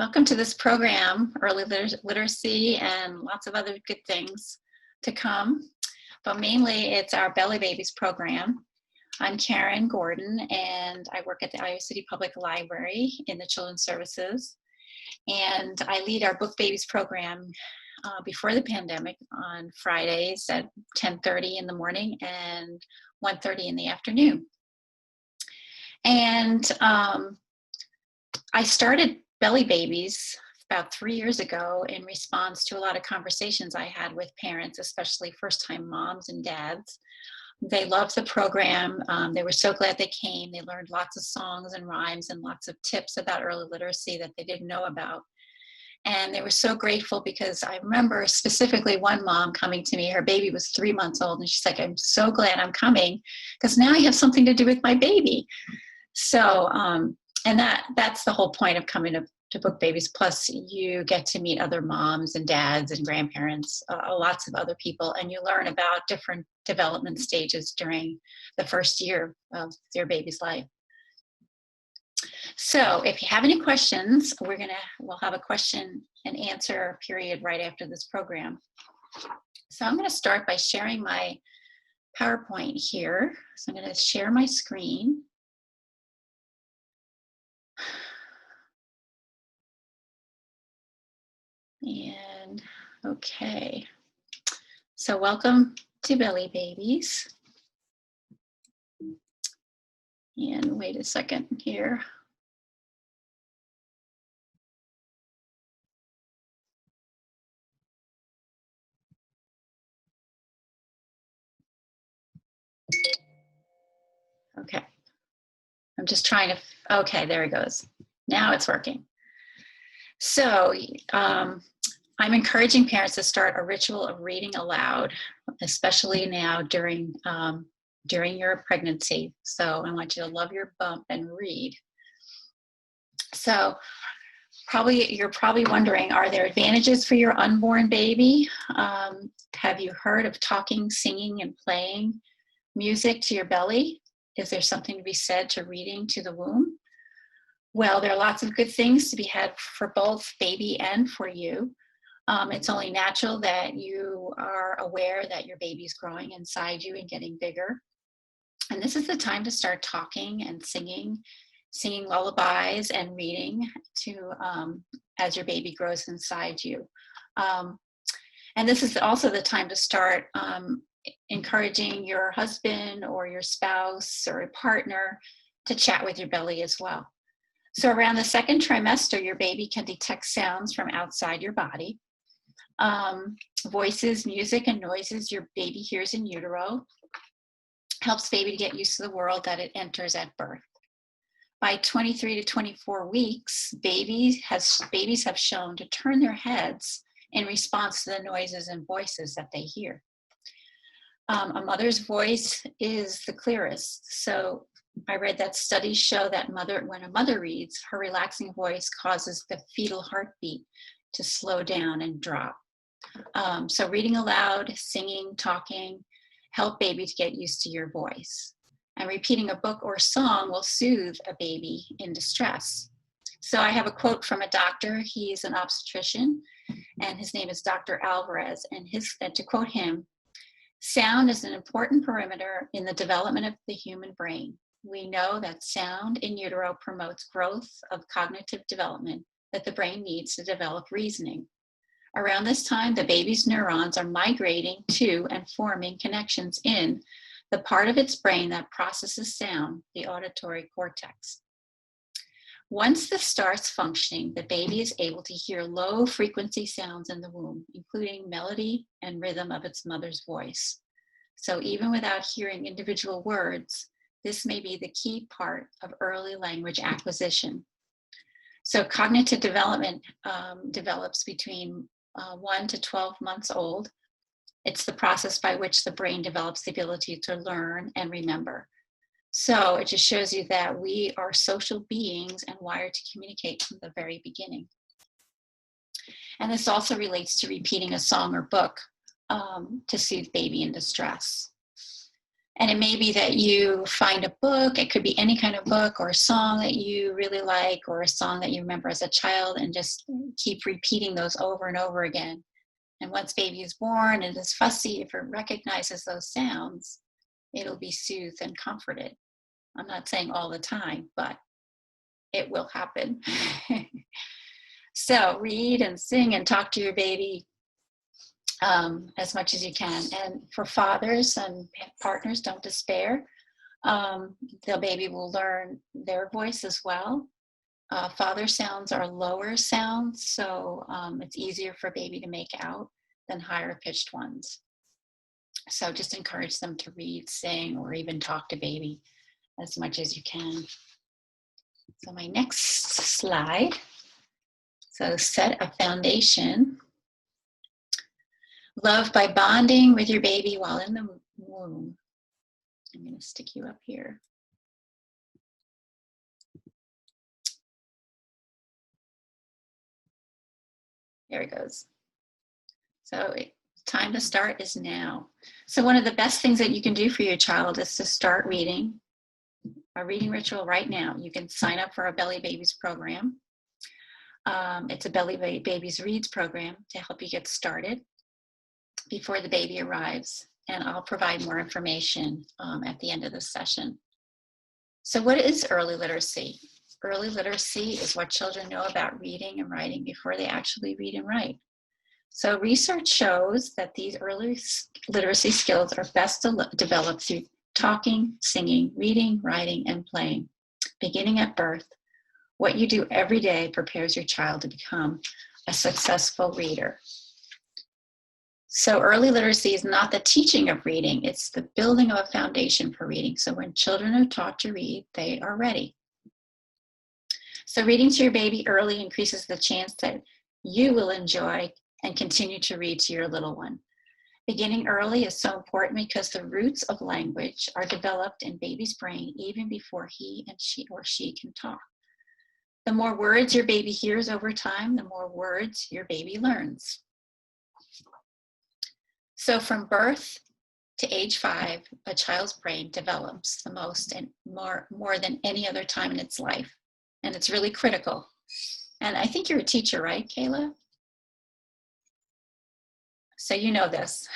Welcome to this program, Early Literacy and lots of other good things to come. But mainly it's our Belly Babies program. I'm Karen Gordon and I work at the Iowa City Public Library in the Children's Services. And I lead our Book Babies program before the pandemic on Fridays at 10:30 in the morning and 1:30 in the afternoon. And I started Belly Babies about 3 years ago in response to a lot of conversations I had with parents, especially first-time moms and dads. They loved the program. They were so glad they came. They learned lots of songs and rhymes and lots of tips about early literacy that they didn't know about. And they were so grateful because I remember specifically one mom coming to me. Her baby was 3 months old and she's like, "I'm so glad I'm coming because now I have something to do with my baby." So, and that's the whole point of coming to Book Babies. Plus, you get to meet other moms and dads and grandparents, lots of other people, and you learn about different development stages during the first year of your baby's life. So, if you have any questions, we'll have a question and answer period right after this program. So, I'm going to start by sharing my PowerPoint here. So, I'm going to share my screen. And okay, so welcome to Belly Babies. And wait a second here. Okay, I'm just trying to, okay, there it goes. Now it's working. So I'm encouraging parents to start a ritual of reading aloud, especially now during your pregnancy. So I want you to love your bump and read. So you're probably wondering, are there advantages for your unborn baby? Have you heard of talking, singing, and playing music to your belly? Is there something to be said to reading to the womb? Well, there are lots of good things to be had for both baby and for you. It's only natural that you are aware that your baby's growing inside you and getting bigger. And this is the time to start talking and singing lullabies and reading to as your baby grows inside you. And this is also the time to start encouraging your husband or your spouse or a partner to chat with your belly as well. So around the second trimester, your baby can detect sounds from outside your body. Voices, music, and noises your baby hears in utero helps baby to get used to the world that it enters at birth. By 23 to 24 weeks, babies have shown to turn their heads in response to the noises and voices that they hear. A mother's voice is the clearest. So I read that studies show that when a mother reads, her relaxing voice causes the fetal heartbeat to slow down and drop. So reading aloud, singing, talking, help baby to get used to your voice. And repeating a book or song will soothe a baby in distress. So I have a quote from a doctor. He's an obstetrician, and his name is Dr. Alvarez. And to quote him, "Sound is an important parameter in the development of the human brain. We know that sound in utero promotes growth of cognitive development that the brain needs to develop reasoning. Around this time, the baby's neurons are migrating to and forming connections in the part of its brain that processes sound, the auditory cortex. Once this starts functioning, the baby is able to hear low frequency sounds in the womb, including melody and rhythm of its mother's voice. So even without hearing individual words, this may be the key part of early language acquisition." So cognitive development develops between 1 to 12 months old. It's the process by which the brain develops the ability to learn and remember. So it just shows you that we are social beings and wired to communicate from the very beginning. And this also relates to repeating a song or book to soothe baby in distress. And it may be that you find a book, it could be any kind of book or a song that you really like, or a song that you remember as a child, and just keep repeating those over and over again. And once baby is born and is fussy, if it recognizes those sounds, it'll be soothed and comforted. I'm not saying all the time, but it will happen. So read and sing and talk to your baby as much as you can. And for fathers and partners, don't despair. The baby will learn their voice as well. Father sounds are lower sounds, so it's easier for baby to make out than higher pitched ones. So just encourage them to read, sing, or even talk to baby as much as you can. So my next slide. So set a foundation. Love by bonding with your baby while in the womb. I'm going to stick you up here. There it goes. So time to start is now. So one of the best things that you can do for your child is to start reading. A reading ritual right now. You can sign up for a Belly Babies program. It's a Belly Babies Reads program to help you get started before the baby arrives. And I'll provide more information at the end of this session. So what is early literacy? Early literacy is what children know about reading and writing before they actually read and write. So research shows that these early literacy skills are best developed through talking, singing, reading, writing, and playing. Beginning at birth, what you do every day prepares your child to become a successful reader. So early literacy is not the teaching of reading, it's the building of a foundation for reading. So when children are taught to read, they are ready. So reading to your baby early increases the chance that you will enjoy and continue to read to your little one. Beginning early is so important because the roots of language are developed in baby's brain even before he and she can talk. The more words your baby hears over time, the more words your baby learns. So from birth to age 5, a child's brain develops the most and more than any other time in its life. And it's really critical. And I think you're a teacher, right, Kayla? So you know this.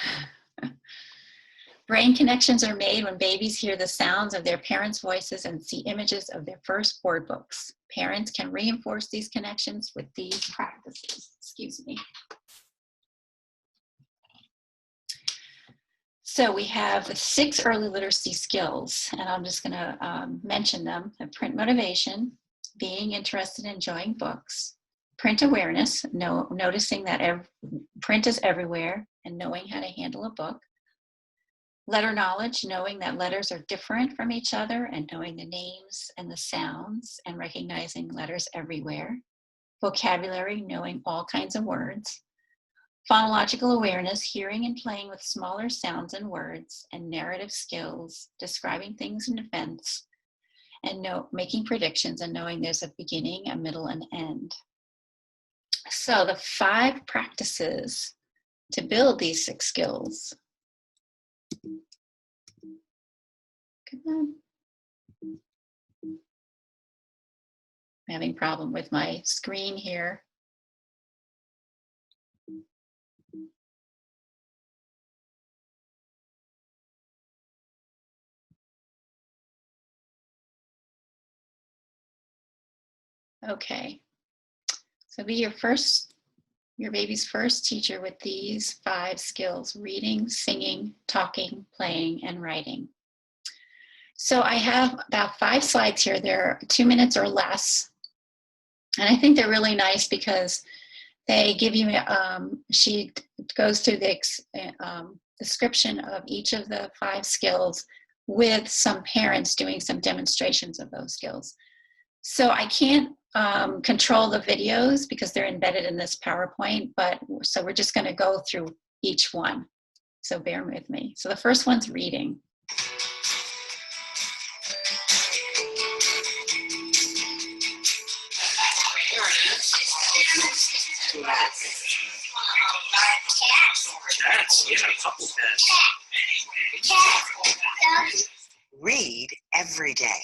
Brain connections are made when babies hear the sounds of their parents' voices and see images of their first board books. Parents can reinforce these connections with these practices. Excuse me. So we have 6 early literacy skills, and I'm just going to mention them. Print motivation, being interested in enjoying books, print awareness, noticing that print is everywhere and knowing how to handle a book, letter knowledge, knowing that letters are different from each other and knowing the names and the sounds and recognizing letters everywhere, vocabulary, knowing all kinds of words, phonological awareness, hearing and playing with smaller sounds and words, and narrative skills, describing things in events, and making predictions and knowing there's a beginning, a middle, and end. So the 5 practices to build these 6 skills. Come on. I'm having a problem with my screen here. Okay, so be your baby's first teacher with these 5 skills: reading, singing, talking, playing, and writing. So I have about 5 slides here. They're 2 minutes or less. And I think they're really nice because they give you, she goes through the description of each of the 5 skills with some parents doing some demonstrations of those skills. So I can't control the videos because they're embedded in this PowerPoint, so we're just going to go through each one. So bear with me. So the first one's reading. Cats, yeah, a couple cats. Read every day.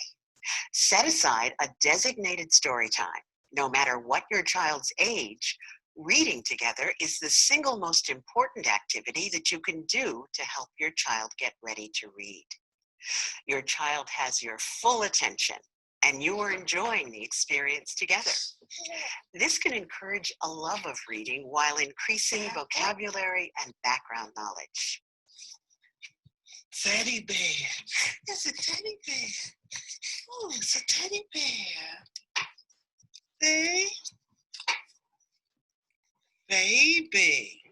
Set aside a designated story time. No matter what your child's age, reading together is the single most important activity that you can do to help your child get ready to read. Your child has your full attention, and you are enjoying the experience together. This can encourage a love of reading while increasing vocabulary and background knowledge. Teddy bear. It's a teddy bear. Oh, it's a teddy bear. See? Baby.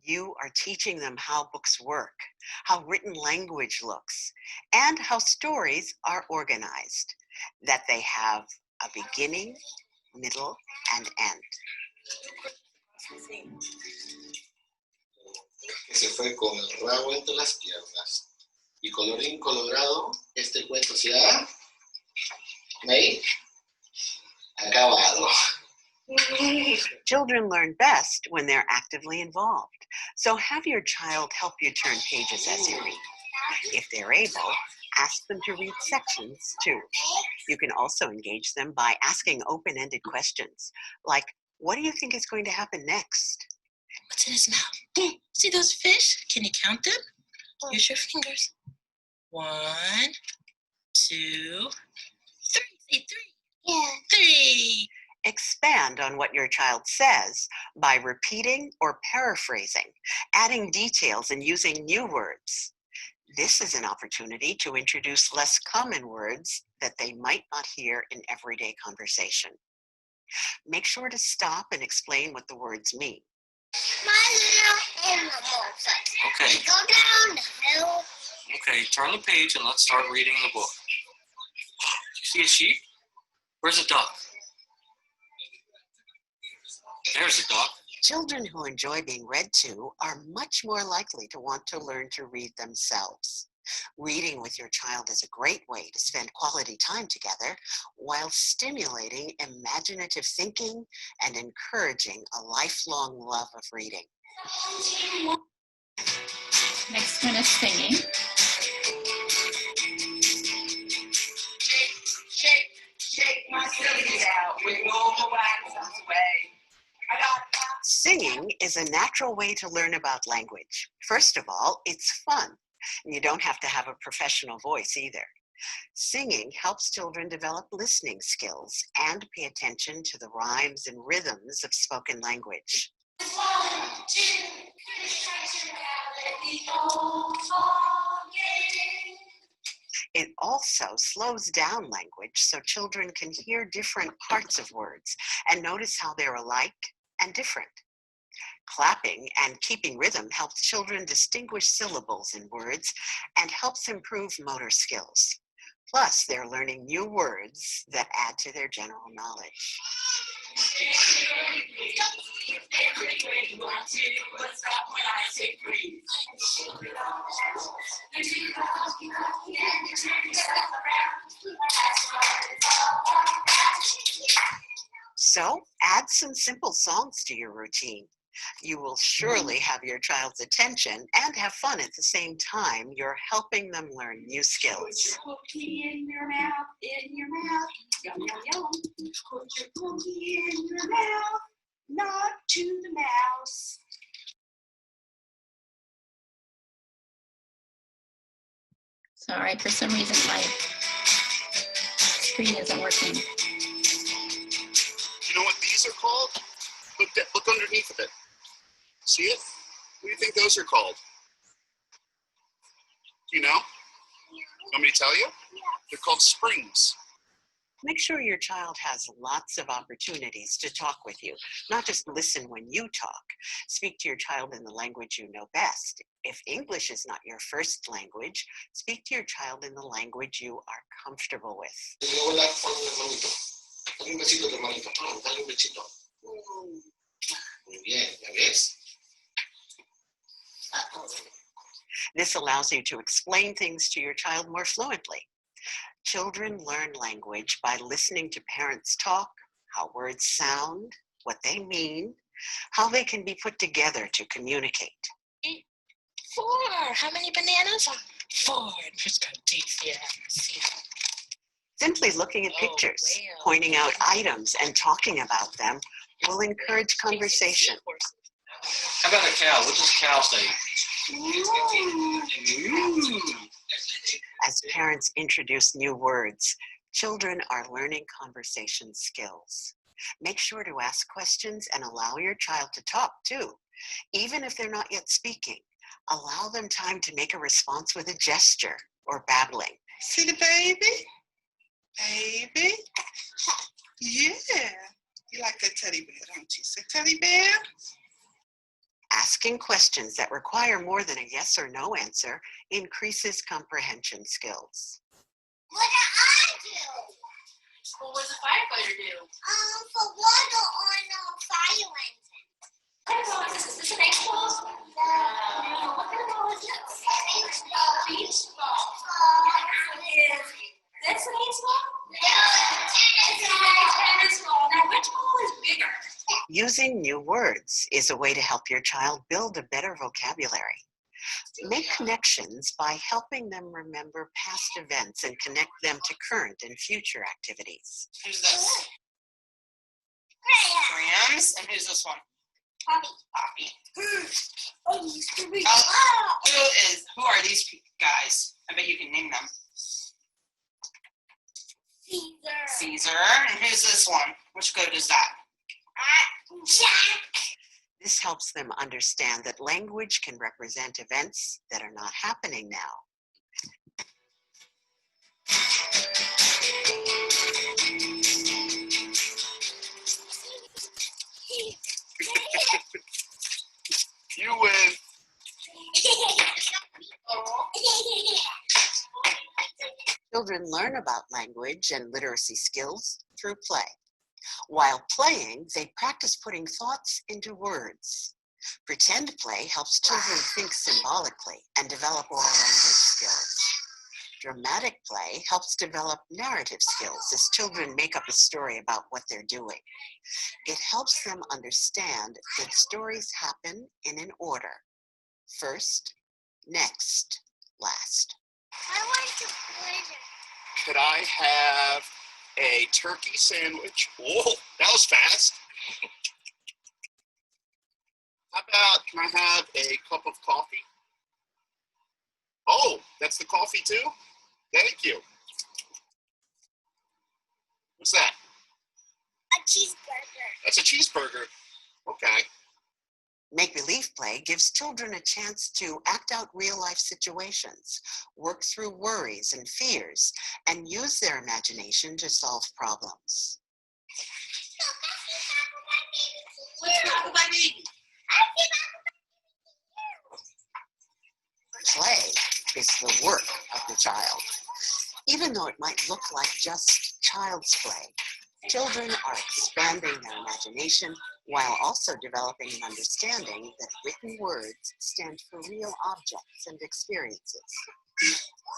You are teaching them how books work, how written language looks, and how stories are organized, that they have a beginning, middle, and end. Se fue con el rabo entre las piernas. Y colorín colorado, este cuento se ha acabado. Children learn best when they're actively involved. So have your child help you turn pages as you read. If they're able, ask them to read sections too. You can also engage them by asking open-ended questions, like, what do you think is going to happen next? What's in his mouth? See those fish? Can you count them? Use your fingers. 1, 2, 3. Say 3. Yeah. 3. Expand on what your child says by repeating or paraphrasing, adding details and using new words. This is an opportunity to introduce less common words that they might not hear in everyday conversation. Make sure to stop and explain what the words mean. My little animals. Okay. They go down the hill. Okay, turn the page and let's start reading the book. Do you see a sheep? Where's a duck? There's a duck. Children who enjoy being read to are much more likely to want to learn to read themselves. Reading with your child is a great way to spend quality time together while stimulating imaginative thinking and encouraging a lifelong love of reading. Next one is singing. Shake, shake my silly out, wiggle the wax away. Singing is a natural way to learn about language. First of all, it's fun. And you don't have to have a professional voice either. Singing helps children develop listening skills and pay attention to the rhymes and rhythms of spoken language. 1, 2, 3, It also slows down language so children can hear different parts of words and notice how they're alike and different. Clapping and keeping rhythm helps children distinguish syllables in words and helps improve motor skills. Plus, they're learning new words that add to their general knowledge. So, add some simple songs to your routine. You will surely have your child's attention and have fun at the same time. You're helping them learn new skills. Put your cookie in your mouth, yum, yum, yum. Put your cookie in your mouth, not to the mouse. Sorry, for some reason my screen isn't working. You know what these are called? Look underneath of it. See it? What do you think those are called? Do you know? Want me to tell you? They're called springs. Make sure your child has lots of opportunities to talk with you, not just listen when you talk. Speak to your child in the language you know best. If English is not your first language, speak to your child in the language you are comfortable with. Dale un besito a tu hermanito. Dale un besito. Muy bien, ¿ya ves? This allows you to explain things to your child more fluently. Children learn language by listening to parents talk, how words sound, what they mean, how they can be put together to communicate. 4. How many bananas? 4. And who's got teeth? Yeah. See. Simply looking at pictures, pointing out items, and talking about them will encourage conversation. How about a cow? What does cow say? Moo. As parents introduce new words, children are learning conversation skills. Make sure to ask questions and allow your child to talk too. Even if they're not yet speaking, allow them time to make a response with a gesture or babbling. See the baby? Baby? Yeah. You like that teddy bear, don't you? Say teddy bear? Asking questions that require more than a yes or no answer increases comprehension skills. What do I do? Well, what does a firefighter do? For water on a fire engine. Is this an X ball? No. What kind of ball is this? Beach ball. Beach ball. That's an X ball? It's a tennis ball. Now, which ball is bigger? Using new words is a way to help your child build a better vocabulary. Make connections by helping them remember past events and connect them to current and future activities. Who's this? Grams. And who's this one? Poppy. Who are these guys? I bet you can name them. Caesar. And who's this one? Which goat is that? Jack. This helps them understand that language can represent events that are not happening now. You win. Children learn about language and literacy skills through play. While playing, they practice putting thoughts into words. Pretend play helps children think symbolically and develop oral language skills. Dramatic play helps develop narrative skills as children make up a story about what they're doing. It helps them understand that stories happen in an order. First, next, last. I want to glitter. Could I have a turkey sandwich? Whoa, that was fast. How about, can I have a cup of coffee? Oh, that's the coffee too? Thank you. What's that? A cheeseburger. That's a cheeseburger. Okay. Make-believe play gives children a chance to act out real-life situations, work through worries and fears, and use their imagination to solve problems. Play is the work of the child. Even though it might look like just child's play, children are expanding their imagination while also developing an understanding that written words stand for real objects and experiences.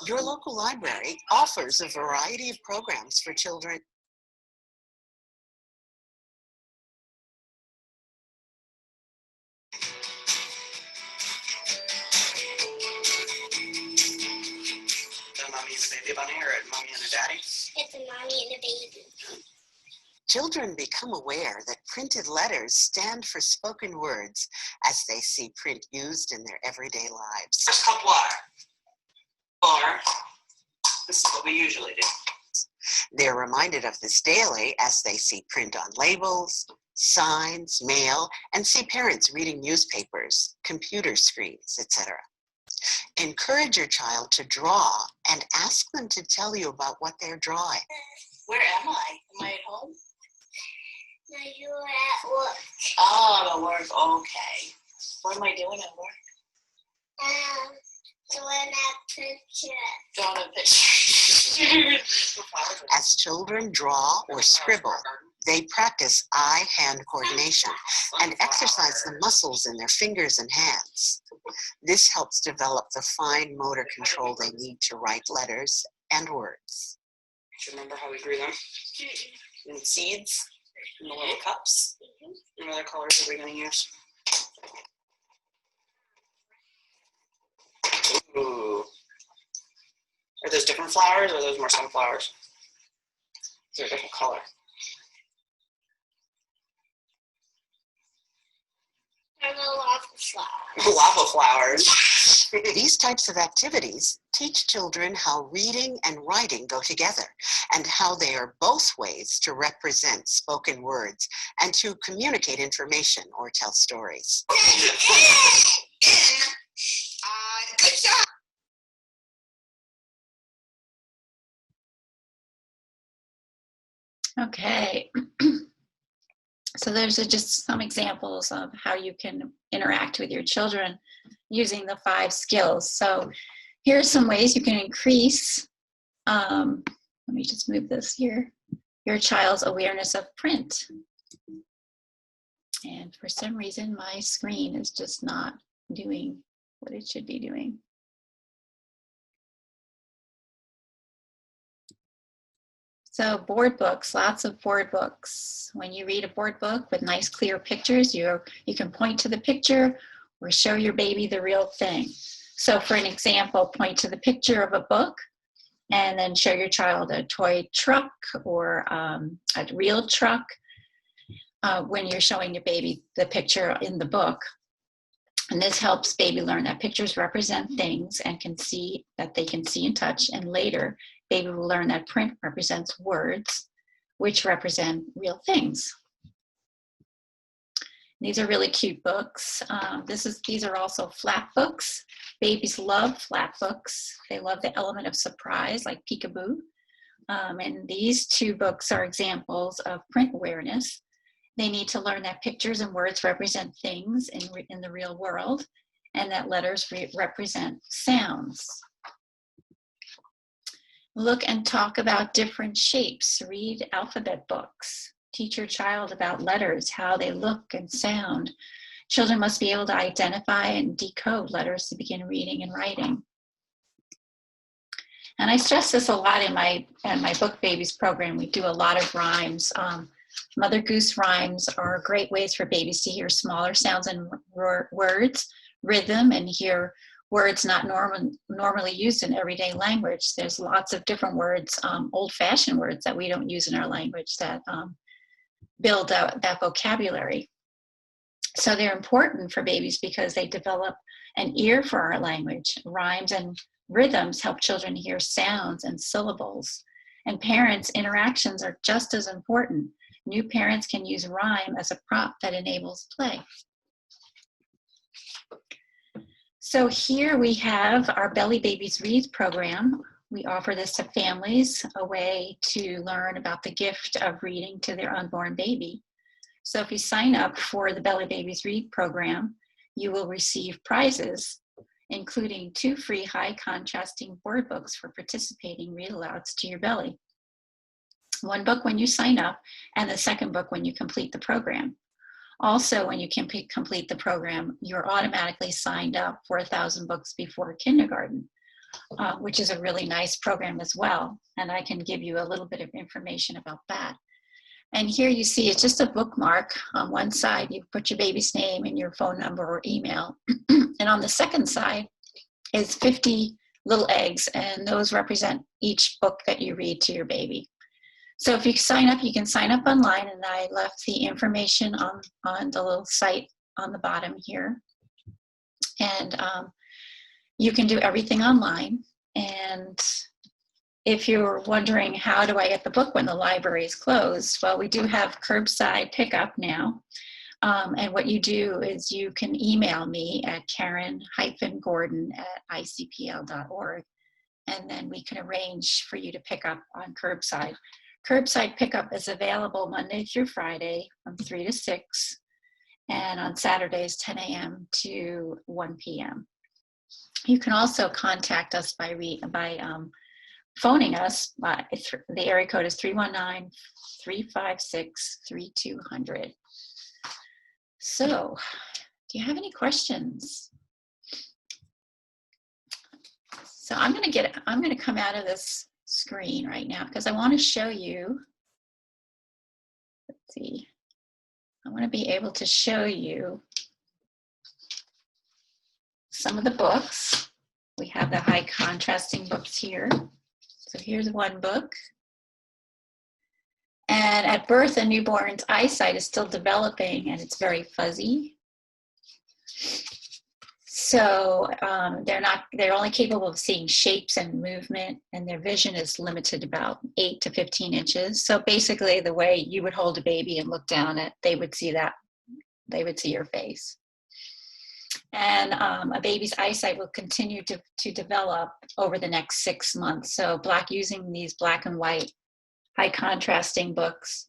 Your local library offers a variety of programs for children. A mommy and a baby bunny, or a mommy and a daddy? It's a mommy and a baby. Children become aware that printed letters stand for spoken words as they see print used in their everyday lives. First cup water. Or, this is what we usually do. They're reminded of this daily as they see print on labels, signs, mail, and see parents reading newspapers, computer screens, etc. Encourage your child to draw and ask them to tell you about what they're drawing. Where am I? Am I at home? No, you're at work. Oh, at work. Okay. What am I doing at work? Doing a picture. Drawing a picture. As children draw or scribble, they practice eye-hand coordination and exercise the muscles in their fingers and hands. This helps develop the fine motor control they need to write letters and words. Do you remember how we grew them? In seeds, in the little cups. What other colors are we going to use? Ooh. Are those different flowers or are those more sunflowers? They're a different color. And a lava flower. Lava flowers. These types of activities teach children how reading and writing go together and how they are both ways to represent spoken words and to communicate information or tell stories. Good job. Okay. So those are just some examples of how you can interact with your children using the 5 skills. So here are some ways you can increase, let me just move this here, your child's awareness of print. And for some reason, my screen is just not doing what it should be doing. So board books, lots of board books. When you read a board book with nice clear pictures, you can point to the picture or show your baby the real thing. So for an example, point to the picture of a book and then show your child a toy truck or a real truck when you're showing your baby the picture in the book. And this helps baby learn that pictures represent things and can see that they can see and touch. And later, baby will learn that print represents words, which represent real things. These are really cute books. These are also flap books. Babies love flap books. They love the element of surprise, like peekaboo. And these 2 books are examples of print awareness. They need to learn that pictures and words represent things in the real world, and that letters represent sounds. Look and talk about different shapes. Read alphabet books. Teach your child about letters, how they look and sound. Children must be able to identify and decode letters to begin reading and writing. And I stress this a lot in my Book Babies program. We do a lot of rhymes. Mother Goose rhymes are great ways for babies to hear smaller sounds and words, rhythm, and hear words not normally used in everyday language. There's lots of different words, old-fashioned words that we don't use in our language that build that vocabulary. So they're important for babies because they develop an ear for our language. Rhymes and rhythms help children hear sounds and syllables. And parents' interactions are just as important. New parents can use rhyme as a prop that enables play. So here we have our Belly Babies Read program. We offer this to families, a way to learn about the gift of reading to their unborn baby. So if you sign up for the Belly Babies Read program, you will receive prizes, including 2 free high contrasting board books for participating read-alouds to your belly. 1 book when you sign up, and the 2nd book when you complete the program. Also, when you complete the program, you're automatically signed up for 1,000 books before kindergarten, which is a really nice program as well. And I can give you a little bit of information about that. And here you see it's just a bookmark. On one side, you put your baby's name and your phone number or email. And on the second side is 50 little eggs, and those represent each book that you read to your baby. So if you sign up, you can sign up online, and I left the information on the little site on the bottom here. And you can do everything online. And if you're wondering, how do I get the book when the library is closed? Well, we do have Curbside Pickup now. And what you do is you can email me at karen-gordon@icpl.org, and then we can arrange for you to pick up on Curbside. Curbside Pickup is available Monday through Friday from 3 to 6, and on Saturdays 10 a.m. to 1 p.m. You can also contact us by phoning us. The area code is 319-356-3200. So, do you have any questions? So I'm going to come out of this screen right now because I want to show you. Let's see. I want to be able to show you some of the books We have the high contrasting books here. So here's one book. And at birth, a newborn's eyesight is still developing and it's very fuzzy. So they're only capable of seeing shapes and movement, and their vision is limited about 8 to 15 inches. So basically the way you would hold a baby and look down at, they would see your face. And a baby's eyesight will continue to develop over the next 6 months. So using these black and white high contrasting books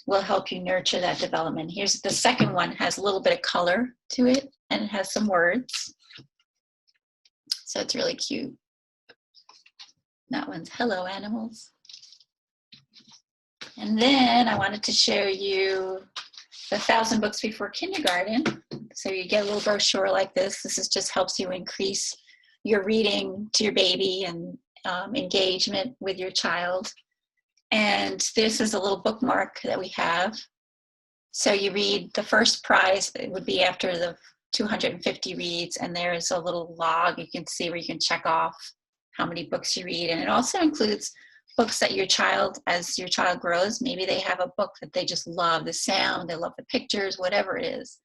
will help you nurture that development. Here's the second one, has a little bit of color to it, and it has some words. So it's really cute. That one's Hello Animals. And then I wanted to show you the 1,000 Books Before Kindergarten. So you get a little brochure like this. This just helps you increase your reading to your baby and engagement with your child. And this is a little bookmark that we have. So you read the first prize, it would be after the 250 reads, and there's a little log you can see where you can check off how many books you read. And it also includes books that your child, as your child grows, maybe they have a book that they just love the sound, they love the pictures, whatever it is.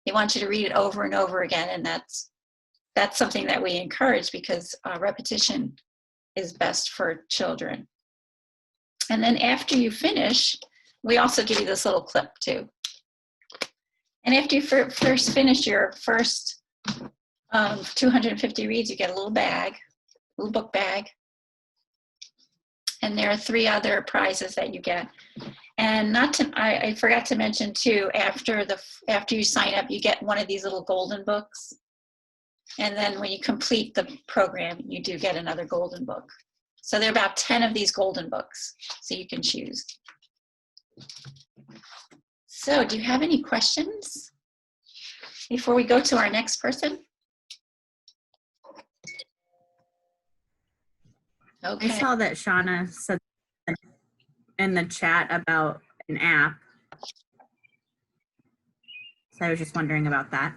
They want you to read it over and over again, and that's something that we encourage because repetition is best for children. And then after you finish, we also give you this little clip too. And after you first finish your first 250 reads, you get a little bag, little book bag. And there are 3 other prizes that you get. And I forgot to mention too, after you sign up, you get one of these little golden books. And then when you complete the program, you do get another golden book. So there are about 10 of these golden books, so you can choose. So do you have any questions before we go to our next person? Okay. I saw that Shauna said in the chat about an app. So I was just wondering about that.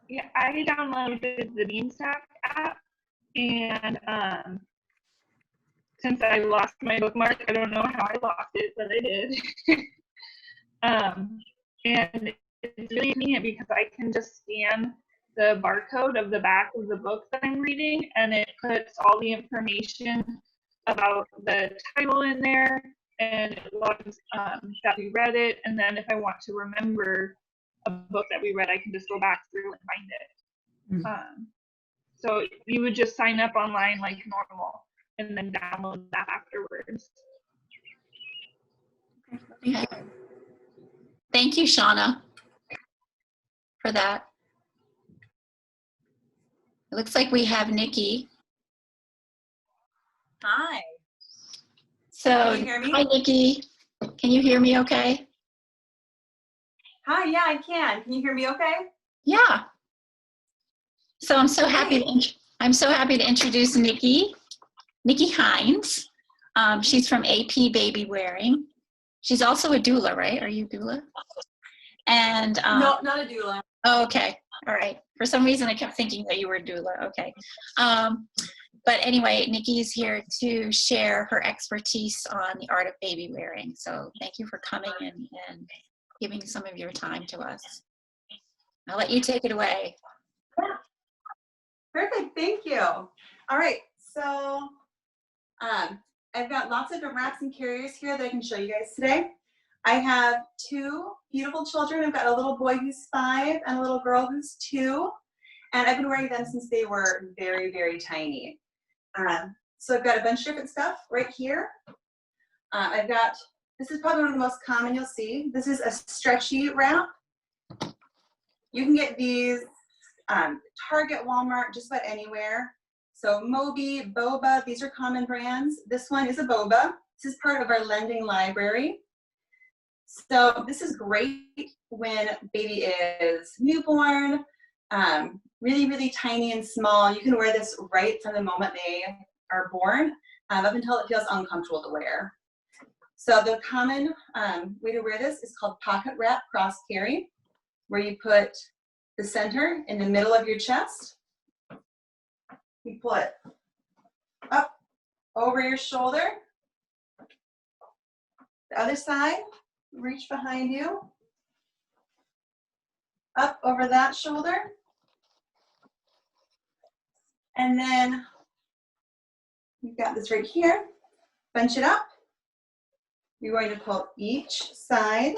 Yeah, I downloaded the Beanstalk app, and since I lost my bookmark, I don't know how I lost it, but I did. And it's really convenient because I can just scan the barcode of the back of the book that I'm reading, and it puts all the information about the title in there, and it logs that we read it, and then if I want to remember a book that we read, I can just go back through and find it. Mm-hmm. So you would just sign up online like normal and then download that afterwards. Okay. Thank you, Shauna, for that. It looks like we have Nikki. Hi. So, can you hear me? Hi, Nikki. Can you hear me okay? Hi, yeah, I can. Can you hear me okay? Yeah. So I'm so happy to introduce Nikki Hines. She's from AP Baby Wearing. She's also a doula, right? Are you a doula? And no, not a doula. Oh, okay. All right. For some reason, I kept thinking that you were a doula. Okay. But anyway, Nikki's here to share her expertise on the art of baby wearing. So thank you for coming and giving some of your time to us. I'll let you take it away. Perfect. Thank you. All right. So I've got lots of different wraps and carriers here that I can show you guys today. I have 2 beautiful children. I've got a little boy who's 5 and a little girl who's 2. And I've been wearing them since they were very, very tiny. So I've got a bunch of different stuff right here. This is probably one of the most common you'll see. This is a stretchy wrap. You can get these Target, Walmart, just about anywhere. So Moby, Boba, these are common brands. This one is a Boba. This is part of our lending library. So this is great when baby is newborn, really, really tiny and small. You can wear this right from the moment they are born up until it feels uncomfortable to wear. So the common way to wear this is called pocket wrap cross carry, where you put the center in the middle of your chest. You pull it up over your shoulder. The other side, reach behind you. Up over that shoulder. And then you've got this right here. Bunch it up. You're going to pull each side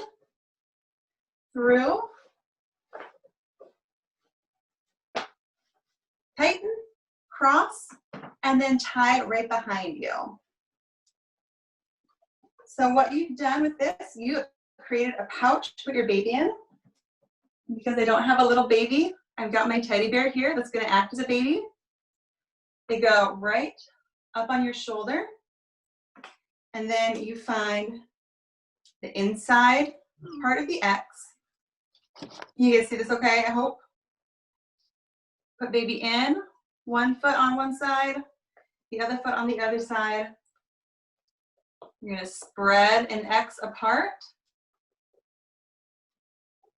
through. Tighten, cross, and then tie it right behind you. So what you've done with this, you created a pouch to put your baby in. Because I don't have a little baby, I've got my teddy bear here that's going to act as a baby. They go right up on your shoulder. And then you find the inside part of the X. You guys see this okay, I hope? Put baby in, one foot on one side, the other foot on the other side. You're going to spread an X apart.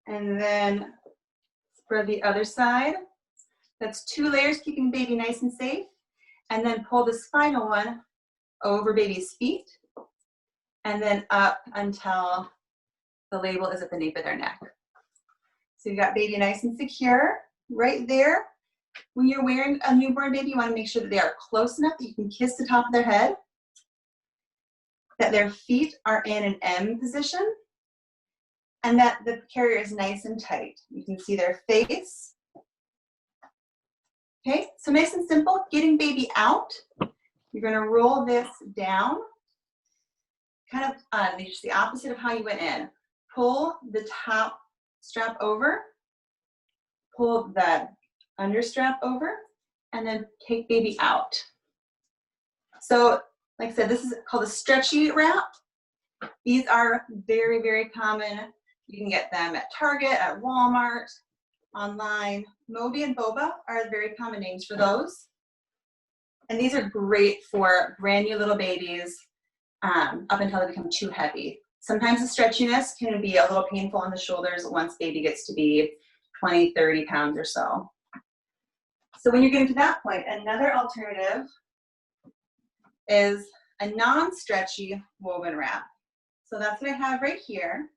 And then spread the other side. That's 2 layers, keeping baby nice and safe. And then pull this final one over baby's feet. And then up until the label is at the nape of their neck. So you've got baby nice and secure right there. When you're wearing a newborn baby, you want to make sure that they are close enough that you can kiss the top of their head. That their feet are in an M position. And that the carrier is nice and tight. You can see their face. Okay, so nice and simple, getting baby out. You're gonna roll this down, kind of just the opposite of how you went in. Pull the top strap over, pull the under strap over, and then take baby out. So, like I said, this is called a stretchy wrap. These are very, very common. You can get them at Target, at Walmart, online. Moby and Boba are very common names for those. And these are great for brand new little babies up until they become too heavy. Sometimes the stretchiness can be a little painful on the shoulders once baby gets to be 20, 30 pounds or so. So when you're getting to that point, another alternative is a non-stretchy woven wrap. So that's what I have right here.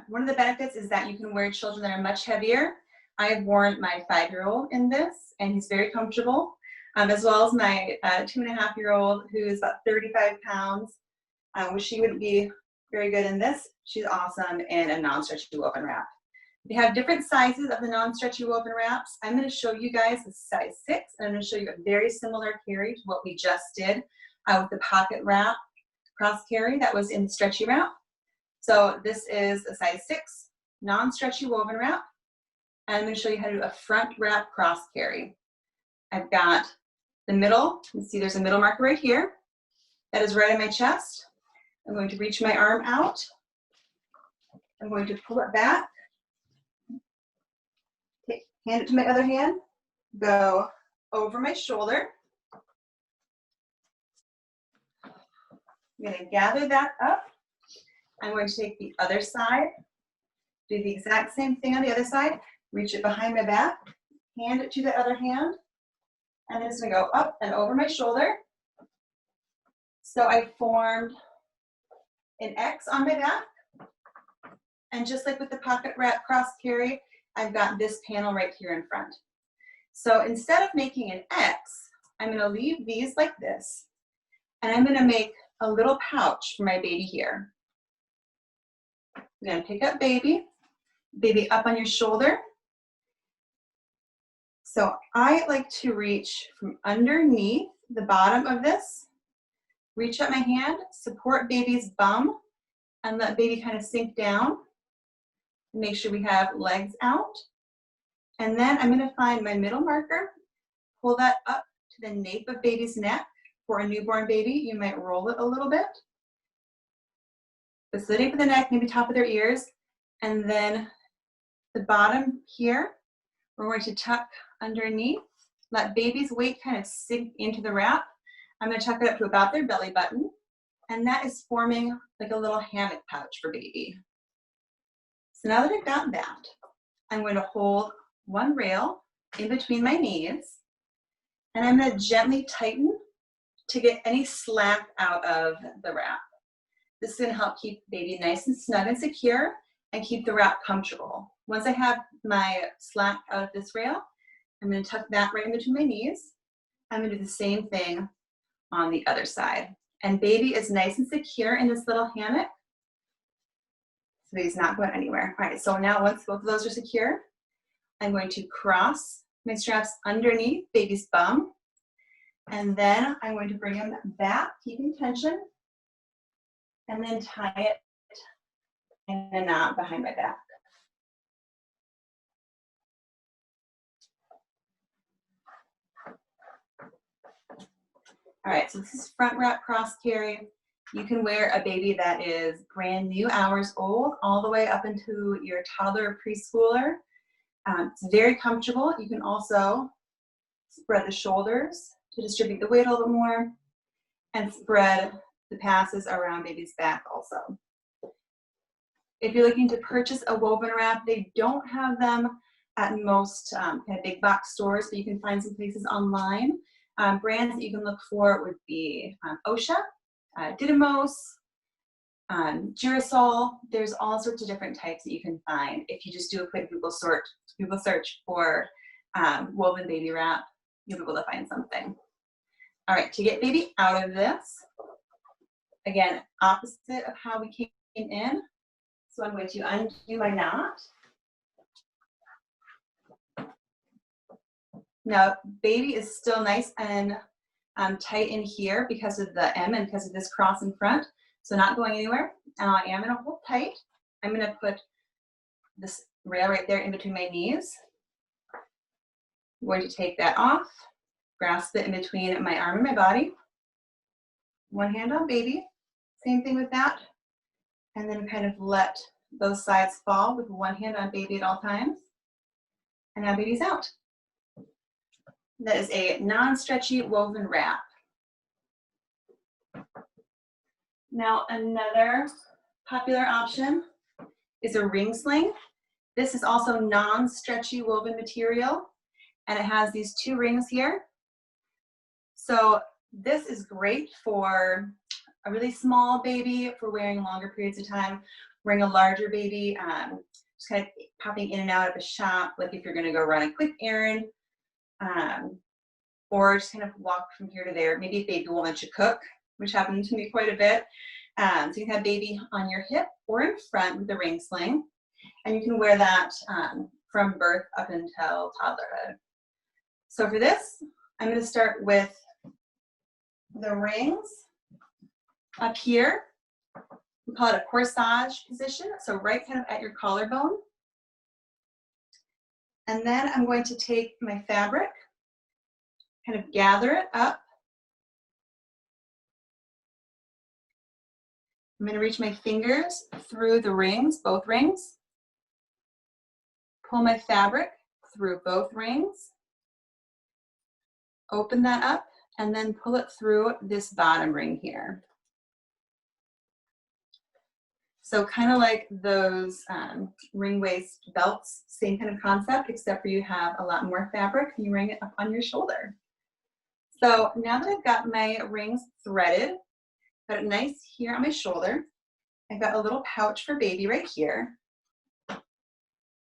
One of the benefits is that you can wear children that are much heavier. I've worn my 5-year-old in this, and he's very comfortable, as well as my 2.5-year-old, who is about 35 pounds. She would be very good in this. She's awesome in a non-stretchy woven wrap. We have different sizes of the non-stretchy woven wraps. I'm going to show you guys the size 6, and I'm going to show you a very similar carry to what we just did with the pocket wrap cross carry that was in the stretchy wrap. So this is a size 6 non-stretchy woven wrap. And I'm going to show you how to do a front wrap cross carry. I've got the middle. You can see there's a middle marker right here. That is right on my chest. I'm going to reach my arm out. I'm going to pull it back. Hand it to my other hand. Go over my shoulder. I'm going to gather that up. I'm going to take the other side, do the exact same thing on the other side, reach it behind my back, hand it to the other hand, and then it's going to go up and over my shoulder. So I formed an X on my back, and just like with the pocket wrap cross carry, I've got this panel right here in front. So instead of making an X, I'm going to leave these like this, and I'm going to make a little pouch for my baby here. I'm going to pick up baby up on your shoulder. So I like to reach from underneath the bottom of this, reach up my hand, support baby's bum, and let baby kind of sink down. Make sure we have legs out. And then I'm going to find my middle marker, pull that up to the nape of baby's neck. For a newborn baby, you might roll it a little bit. It's the nape of the neck, maybe top of their ears, and then the bottom here, we're going to tuck underneath. Let baby's weight kind of sink into the wrap. I'm going to tuck it up to about their belly button, and that is forming like a little hammock pouch for baby. So now that I've got that, I'm going to hold one rail in between my knees, and I'm going to gently tighten to get any slack out of the wrap. This is going to help keep the baby nice and snug and secure and keep the wrap comfortable. Once I have my slack out of this rail, I'm going to tuck that right in between my knees. I'm going to do the same thing on the other side. And baby is nice and secure in this little hammock. So baby's not going anywhere. All right, so now once both of those are secure, I'm going to cross my straps underneath baby's bum. And then I'm going to bring them back, keeping tension, and then tie it in a knot behind my back. All right, so this is front wrap cross carry. You can wear a baby that is brand new, hours old, all the way up into your toddler or preschooler. It's very comfortable. You can also spread the shoulders to distribute the weight a little bit more, and spread the passes around baby's back also. If you're looking to purchase a woven wrap, they don't have them at most kind of big box stores, but you can find some places online. Brands that you can look for would be OSHA, Didymos, Girasol. There's all sorts of different types that you can find. If you just do a quick Google search for woven baby wrap, you'll be able to find something. All right, to get baby out of this, again, opposite of how we came in. So I'm going to undo my knot. Now, baby is still nice and tight in here because of the M and because of this cross in front. So not going anywhere. Now I am going to hold tight. I'm going to put this rail right there in between my knees. I'm going to take that off, grasp it in between my arm and my body. One hand on baby. Same thing with that. And then kind of let those sides fall with one hand on baby at all times. And now baby's out. That is a non-stretchy woven wrap. Now another popular option is a ring sling. This is also non-stretchy woven material, and it has these two rings here. So this is great for a really small baby for wearing longer periods of time, wearing a larger baby, just kind of popping in and out of a shop, like if you're gonna go run a quick errand, or just kind of walk from here to there. Maybe if baby will let you cook, which happened to me quite a bit. So you can have baby on your hip or in front with the ring sling, and you can wear that from birth up until toddlerhood. So for this, I'm going to start with the rings up here. We call it a corsage position, so right kind of at your collarbone. And then I'm going to take my fabric, kind of gather it up. I'm going to reach my fingers through the rings, both rings. Pull my fabric through both rings. Open that up and then pull it through this bottom ring here. So kind of like those ring waist belts, same kind of concept, except for you have a lot more fabric and you ring it up on your shoulder. So now that I've got my rings threaded, got it nice here on my shoulder, I've got a little pouch for baby right here.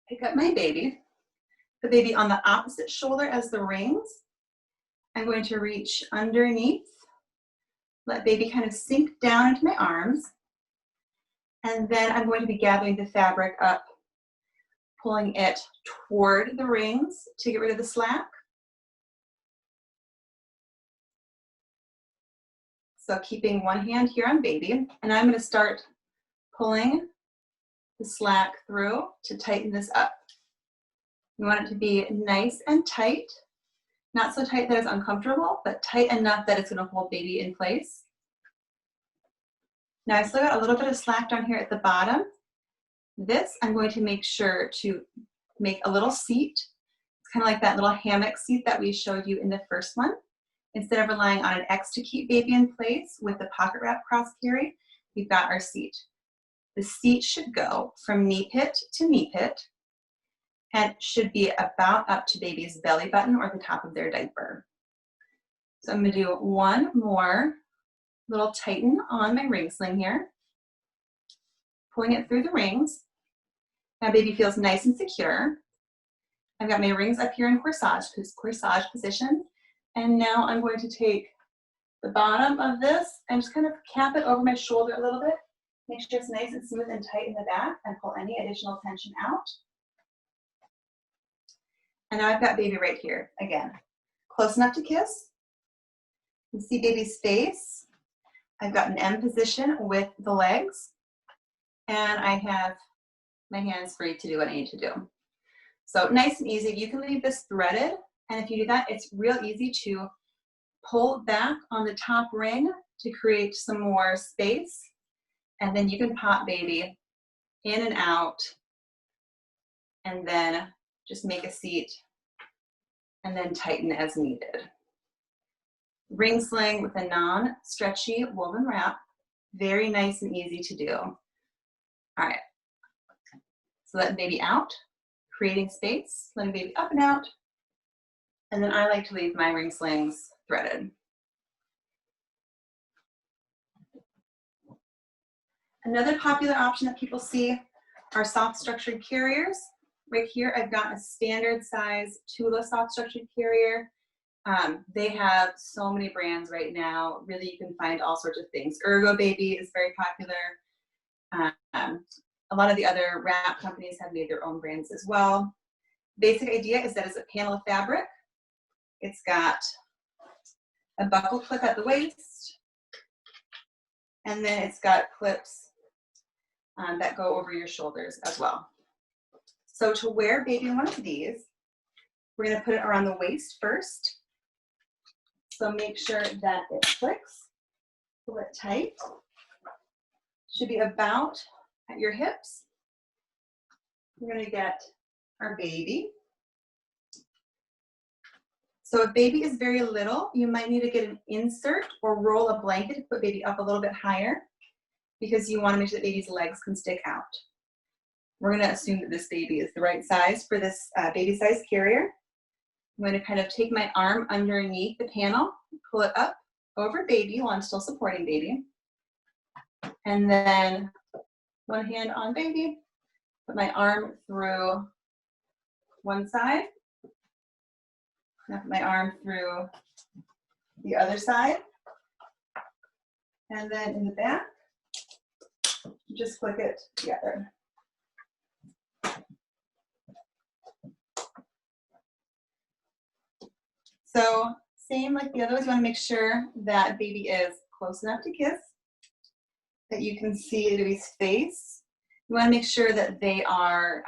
Pick up my baby, the baby on the opposite shoulder as the rings. I'm going to reach underneath, let baby kind of sink down into my arms. And then I'm going to be gathering the fabric up, pulling it toward the rings to get rid of the slack. So keeping one hand here on baby, and I'm going to start pulling the slack through to tighten this up. You want it to be nice and tight, not so tight that it's uncomfortable, but tight enough that it's going to hold baby in place. Now I still got a little bit of slack down here at the bottom. This I'm going to make sure to make a little seat. It's kind of like that little hammock seat that we showed you in the first one. Instead of relying on an X to keep baby in place with the pocket wrap cross carry, we've got our seat. The seat should go from knee pit to knee pit and should be about up to baby's belly button or the top of their diaper. So I'm going to do one more little tighten on my ring sling here, pulling it through the rings. Now baby feels nice and secure. I've got my rings up here in corsage position, and now I'm going to take the bottom of this and just kind of cap it over my shoulder a little bit. Make sure it's nice and smooth and tight in the back, and pull any additional tension out. And now I've got baby right here, again, close enough to kiss. You can see baby's face. I've got an M position with the legs, and I have my hands free to do what I need to do. So nice and easy. You can leave this threaded, and if you do that, it's real easy to pull back on the top ring to create some more space, and then you can pop baby in and out, and then just make a seat, and then tighten as needed. Ring sling with a non-stretchy woven wrap, very nice and easy to do. All right, so letting baby out, creating space, letting baby up and out, and then I like to leave my ring slings threaded. Another popular option that people see are soft structured carriers. Right here, I've got a standard size Doulas soft structured carrier. They have so many brands right now. Really, you can find all sorts of things. Ergo Baby is very popular. A lot of the other wrap companies have made their own brands as well. Basic idea is that it's a panel of fabric. It's got a buckle clip at the waist, and then it's got clips that go over your shoulders as well. So to wear baby one of these, we're going to put it around the waist first. So make sure that it clicks, pull it tight. Should be about at your hips. We're going to get our baby. So if baby is very little, you might need to get an insert or roll a blanket to put baby up a little bit higher, because you want to make sure that baby's legs can stick out. We're going to assume that this baby is the right size for this baby size carrier. I'm going to kind of take my arm underneath the panel, pull it up over baby while I'm still supporting baby. And then one hand on baby, put my arm through one side, and put my arm through the other side. And then in the back, just click it together. So same like the other ones, you want to make sure that baby is close enough to kiss, that you can see baby's face. You want to make sure that they are,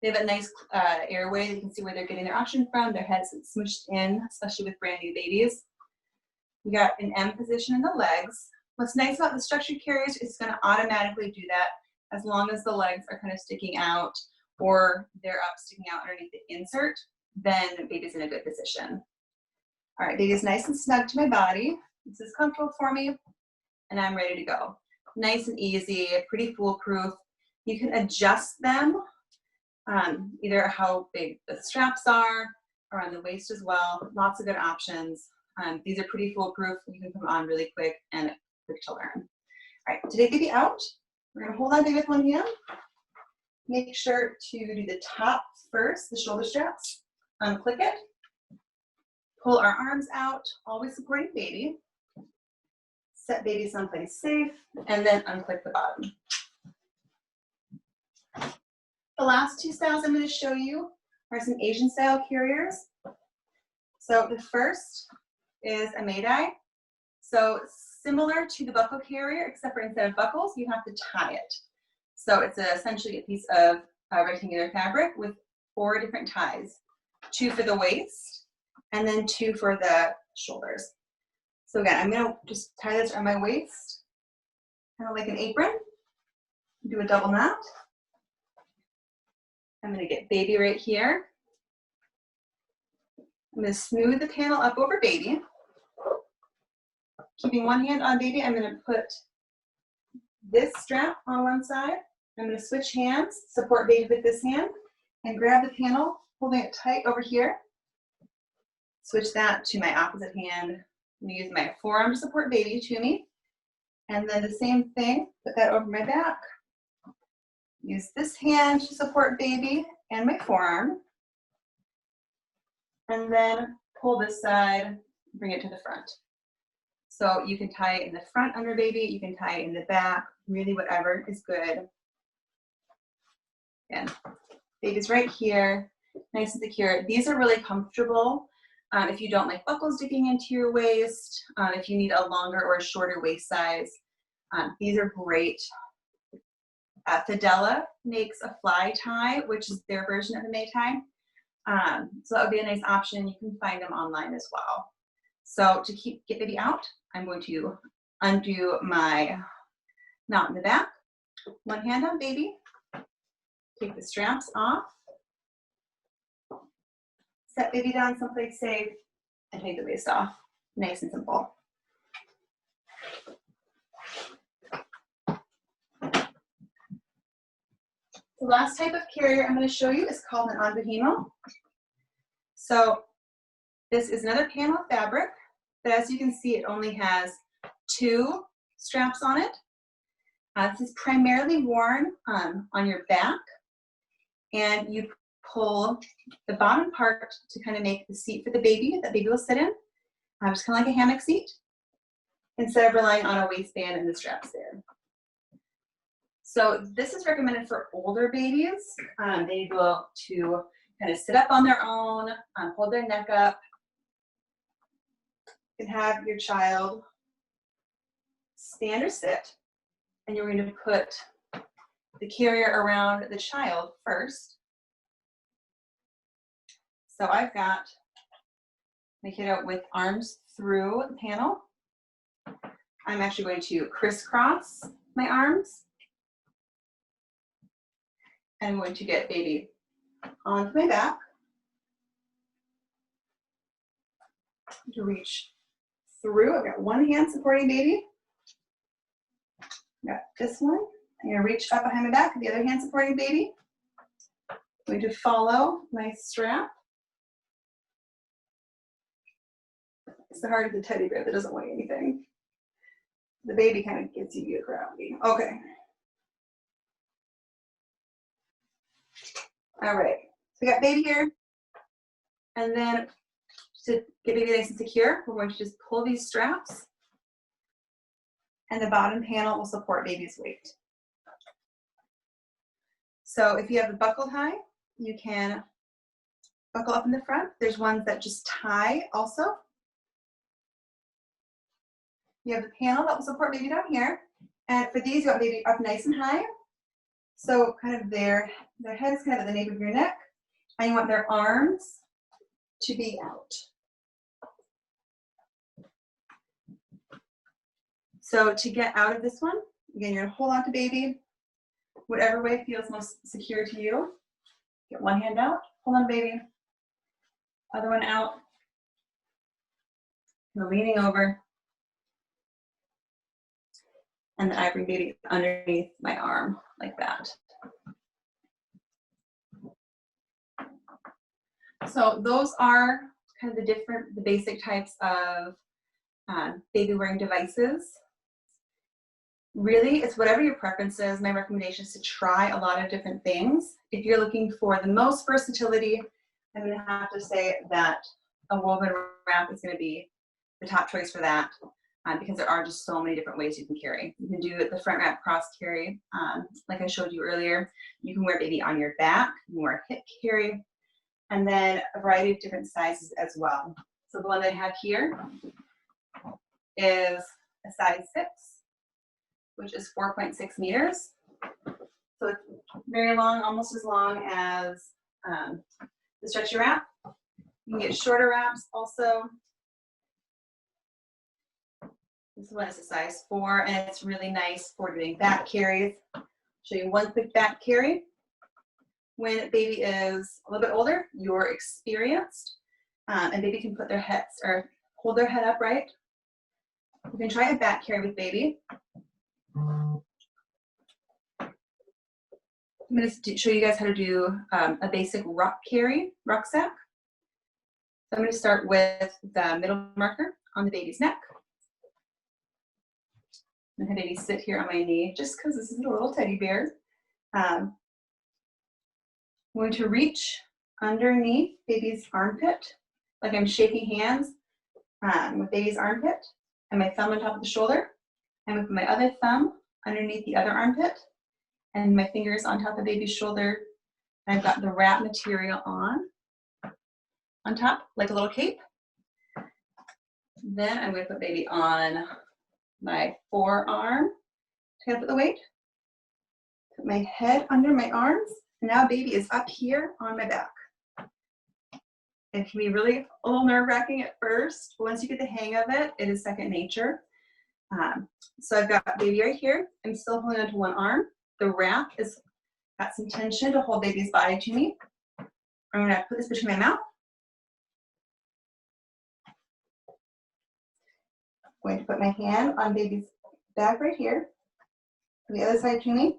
they have a nice airway. You can see where they're getting their oxygen from. Their heads smooshed in, especially with brand new babies. You got an M position in the legs. What's nice about the structured carriers is it's going to automatically do that as long as the legs are kind of sticking out or they're up sticking out underneath the insert, then baby's in a good position. All right, baby's nice and snug to my body. This is comfortable for me, and I'm ready to go. Nice and easy, pretty foolproof. You can adjust them, either how big the straps are, around the waist as well. Lots of good options. These are pretty foolproof. You can put them on really quick and quick to learn. All right, today baby out. We're gonna hold on baby with one hand. Make sure to do the top first, the shoulder straps. Unclick it. Pull our arms out, always supporting baby. Set baby someplace safe, and then unclick the bottom. The last two styles I'm going to show you are some Asian style carriers. So the first is a Mayday. So similar to the buckle carrier, except for instead of buckles, you have to tie it. So it's essentially a piece of rectangular fabric with 4 different ties. 2 for the waist, and then 2 for the shoulders. So again, I'm gonna just tie this around my waist, kind of like an apron. Do a double knot. I'm gonna get baby right here. I'm gonna smooth the panel up over baby. Keeping one hand on baby, I'm gonna put this strap on one side. I'm going to switch hands, support baby with this hand, and grab the panel, holding it tight over here. Switch that to my opposite hand. I'm going to use my forearm to support baby to me. And then the same thing, put that over my back. Use this hand to support baby and my forearm. And then pull this side, bring it to the front. So you can tie it in the front under baby, you can tie it in the back, really whatever is good. Again, baby's right here, nice and secure. These are really comfortable if you don't like buckles dipping into your waist, if you need a longer or a shorter waist size. These are great. Doulas makes a fly tie, which is their version of a Mayday tie. So that would be a nice option. You can find them online as well. So to get baby out, I'm going to undo my knot in the back. One hand on baby. Take the straps off. Set baby down someplace safe and take the waist off. Nice and simple. The last type of carrier I'm going to show you is called an Onbohemo. So this is another panel of fabric, but as you can see, it only has 2 straps on it. This is primarily worn on your back, and you pull the bottom part to kind of make the seat for the baby that baby will sit in. Just kind of like a hammock seat, instead of relying on a waistband and the straps there. So this is recommended for older babies. They able to kind of sit up on their own, hold their neck up. You can have your child stand or sit, and you're going to put the carrier around the child first. So I've got my kiddo with arms through the panel. I'm actually going to crisscross my arms. I'm going to get baby onto my back to reach through. I've got one hand supporting baby. Got this one. I'm going to reach up behind my back with the other hand supporting baby. I'm going to follow my strap. It's the heart of the teddy bear that doesn't weigh anything. The baby kind of gets you gravity. Okay. All right, so we got baby here, and then to get baby nice and secure, we're going to just pull these straps, and the bottom panel will support baby's weight. So if you have a buckle tie, you can buckle up in the front. There's ones that just tie also. You have the panel that will support baby down here, and for these, you want baby up nice and high. So kind of their head is kind of at the nape of your neck, and you want their arms to be out. So to get out of this one, again, you're gonna hold on to baby, whatever way feels most secure to you. Get one hand out, hold on baby, other one out. You're leaning over. And then I bring baby underneath my arm like that. So those are kind of the basic types of baby wearing devices. Really, it's whatever your preference is. My recommendation is to try a lot of different things. If you're looking for the most versatility, I'm going to have to say that a woven wrap is going to be the top choice for that. Because there are just so many different ways you can carry. You can do the front wrap cross carry, like I showed you earlier. You can wear baby on your back, you can wear a hip carry, and then a variety of different sizes as well. So the one that I have here is a size 6, which is 4.6 meters. So it's very long, almost as long as the stretchy wrap. You can get shorter wraps also. This one is a size 4, and it's really nice for doing back carries. I'll show you one quick back carry. When baby is a little bit older, you're experienced, and baby can put their heads or hold their head upright. You can try a back carry with baby. I'm going to show you guys how to do a basic rucksack. So I'm going to start with the middle marker on the baby's neck. I'm going to have baby sit here on my knee just because this is a little teddy bear. I'm going to reach underneath baby's armpit, like I'm shaking hands with baby's armpit, and my thumb on top of the shoulder, and with my other thumb underneath the other armpit, and my fingers on top of baby's shoulder. I've got the wrap material on top, like a little cape. Then I'm going to put baby on my forearm to put the weight. Put my head under my arms. Now baby is up here on my back. It can be really a little nerve-wracking at first. But once you get the hang of it, it is second nature. So I've got baby right here. I'm still holding onto one arm. The wrap is got some tension to hold baby's body to me. I'm going to put this between my mouth. I'm going to put my hand on baby's back right here. The other side to me.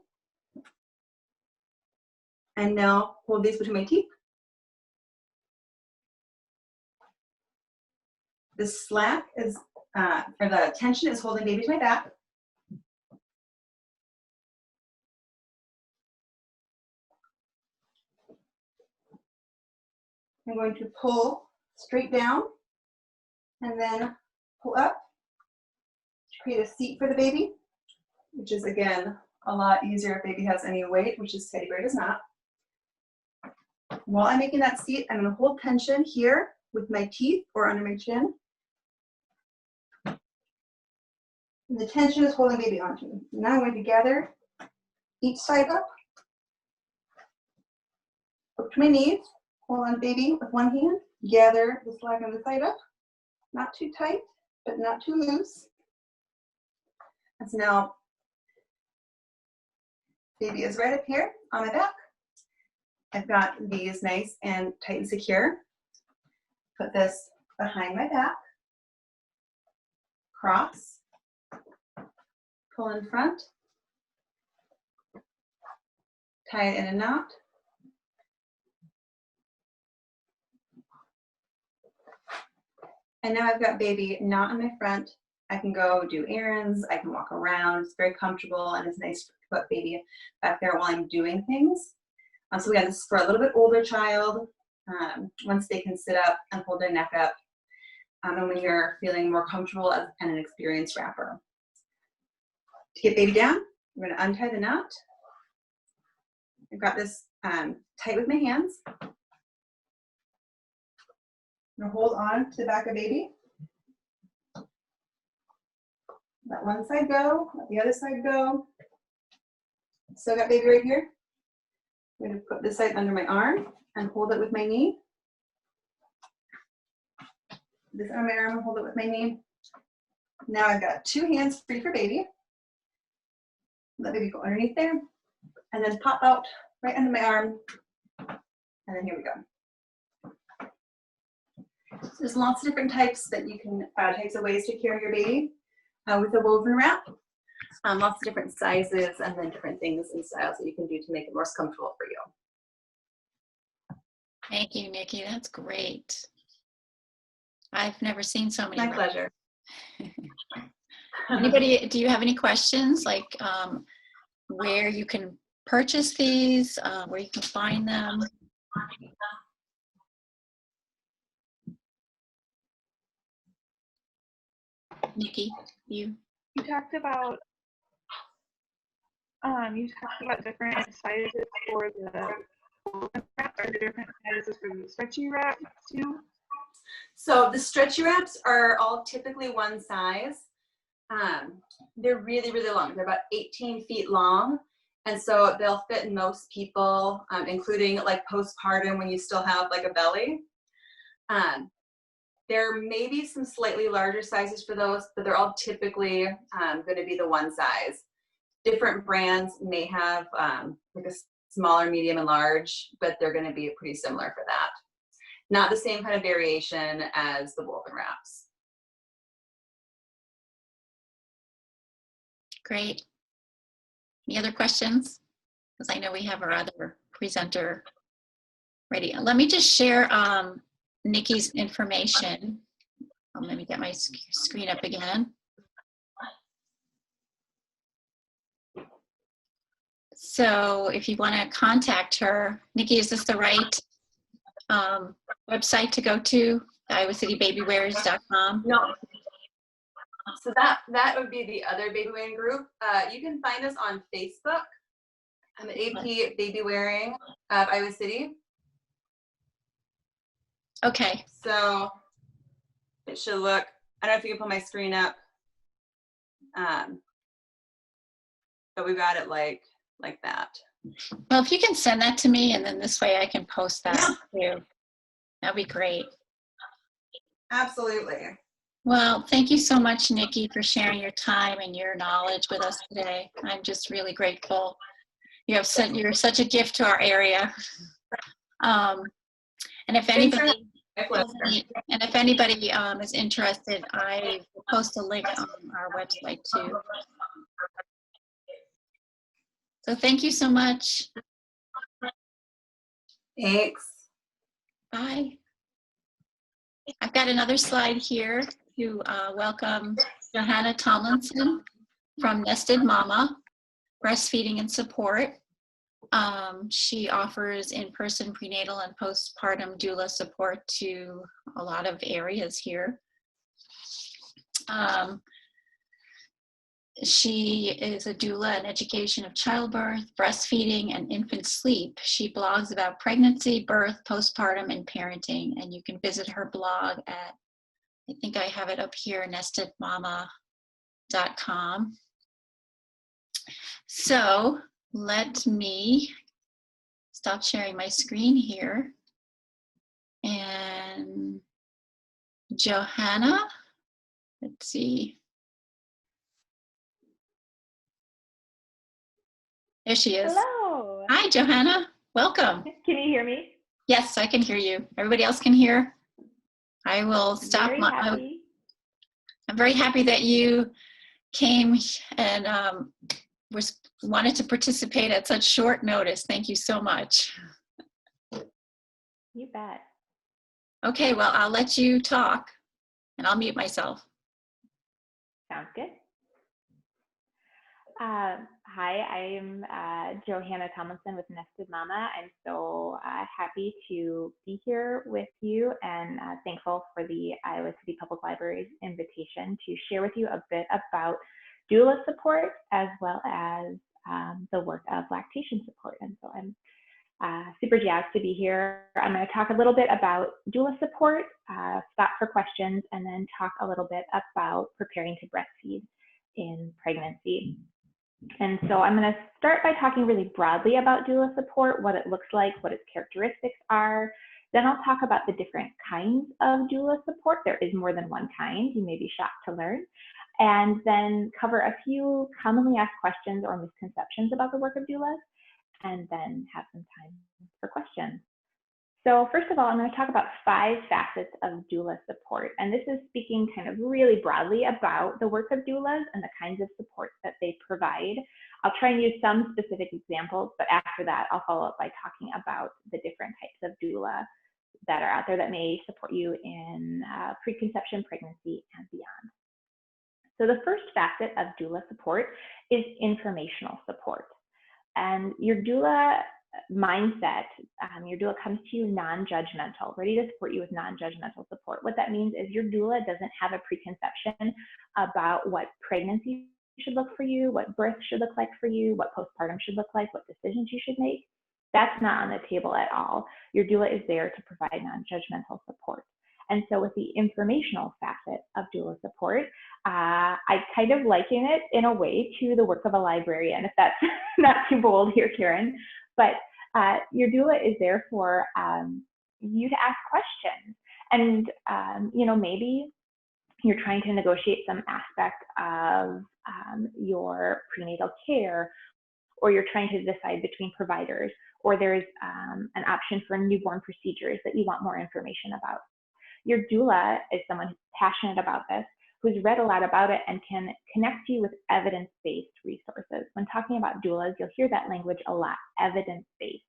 And now hold these between my teeth. The slack is, or the tension is holding baby to my back. I'm going to pull straight down and then pull up to create a seat for the baby, which is again a lot easier if baby has any weight, which is teddy bear does not. While I'm making that seat, I'm going to hold tension here with my teeth or under my chin. And the tension is holding baby onto me. Now I'm going to gather each side up to my knees. Hold on baby with one hand. Gather the slack on the side up. Not too tight, but not too loose. And so now baby is right up here on my back. I've got these nice and tight and secure. Put this behind my back. Cross. Pull in front. Tie it in a knot. And now I've got baby not in my front. I can go do errands. I can walk around. It's very comfortable and it's nice to put baby back there while I'm doing things. So again, this is for a little bit older child, once they can sit up and hold their neck up, and when you're feeling more comfortable as an experienced wrapper. To get baby down, I'm going to untie the knot. I've got this tight with my hands. I'm going to hold on to the back of baby. Let one side go, let the other side go. Still got baby right here. I'm going to put this side under my arm and hold it with my knee. This under my arm and hold it with my knee. Now I've got two hands free for baby. Let baby go underneath there. And then pop out right under my arm. And then here we go. So there's lots of different types that you can, types of ways to carry your baby with a woven wrap. Lots of different sizes and then different things and styles that you can do to make it more comfortable for you. Thank you, Nikki. That's great. I've never seen so many. My pleasure. Anybody, do you have any questions, like where you can purchase these, where you can find them? Nikki, you talked about different sizes for the wrap. Are there different sizes for the stretchy wraps too? So the stretchy wraps are all typically one size. They're really, really long. They're about 18 feet long. And so they'll fit in most people, including like postpartum when you still have like a belly. There may be some slightly larger sizes for those, but they're all typically going to be the one size. Different brands may have like a smaller, medium, and large, but they're going to be pretty similar for that. Not the same kind of variation as the woven wraps. Great. Any other questions? because I know we have our other presenter ready. Let me just share Nikki's information. Let me get my screen up again. So if you want to contact her, Nikki, is this the right website to go to? IowaCityBabywears.com? No. So that would be the other baby wearing group. You can find us on Facebook. I'm at AP Baby Wearing of Iowa City. Okay. So it should look, I don't know if you can put my screen up, but we got it like that. Well, if you can send that to me, and then this way I can post that too. That'd be great. Absolutely. Well, thank you so much, Nikki, for sharing your time and your knowledge with us today. I'm just really grateful. You're such a gift to our area. And if anybody is interested, I will post a link on our website too. So thank you so much. Thanks. Bye. I've got another slide here to welcome Johanna Tomlinson from Nested Mama, Breastfeeding and Support. She offers in-person prenatal and postpartum doula support to a lot of areas here. She is a doula in education of childbirth, breastfeeding, and infant sleep. She blogs about pregnancy, birth, postpartum, and parenting. And you can visit her blog at, I think I have it up here, nestedmama.com. So let me stop sharing my screen here. And Johanna, let's see. There she is. Hello. Hi, Johanna. Welcome. Can you hear me? Yes, I can hear you. Everybody else can hear? I will stop. I'm very happy that you came and wanted to participate at such short notice. Thank you so much. You bet. Okay, well, I'll let you talk and I'll mute myself. Sounds good. Hi, I'm Johanna Tomlinson with Nested Mama. I'm so happy to be here with you and thankful for the Iowa City Public Library's invitation to share with you a bit about doula support as well as the work of lactation support. And so I'm super jazzed to be here. I'm going to talk a little bit about doula support, stop for questions, and then talk a little bit about preparing to breastfeed in pregnancy. And so I'm going to start by talking really broadly about doula support, what it looks like, what its characteristics are. Then I'll talk about the different kinds of doula support. There is more than one kind, you may be shocked to learn. And then cover a few commonly asked questions or misconceptions about the work of doulas, and then have some time for questions. So first of all, I'm going to talk about 5 facets of doula support. And this is speaking kind of really broadly about the work of doulas and the kinds of support that they provide. I'll try and use some specific examples, but after that, I'll follow up by talking about the different types of doula that are out there that may support you in preconception, pregnancy, and beyond. So the first facet of doula support is informational support. And your doula mindset, your doula comes to you non-judgmental, ready to support you with non-judgmental support. What that means is your doula doesn't have a preconception about what pregnancy should look for you, what birth should look like for you, what postpartum should look like, what decisions you should make. That's not on the table at all. Your doula is there to provide non-judgmental support. And so with the informational facet of doula support, I kind of liken it in a way to the work of a librarian, if that's not too bold here, Karen. But your doula is there for you to ask questions. And, maybe you're trying to negotiate some aspect of your prenatal care, or you're trying to decide between providers, or there's an option for newborn procedures that you want more information about. Your doula is someone who's passionate about this, who's read a lot about it and can connect you with evidence-based resources. When talking about doulas, you'll hear that language a lot, evidence-based.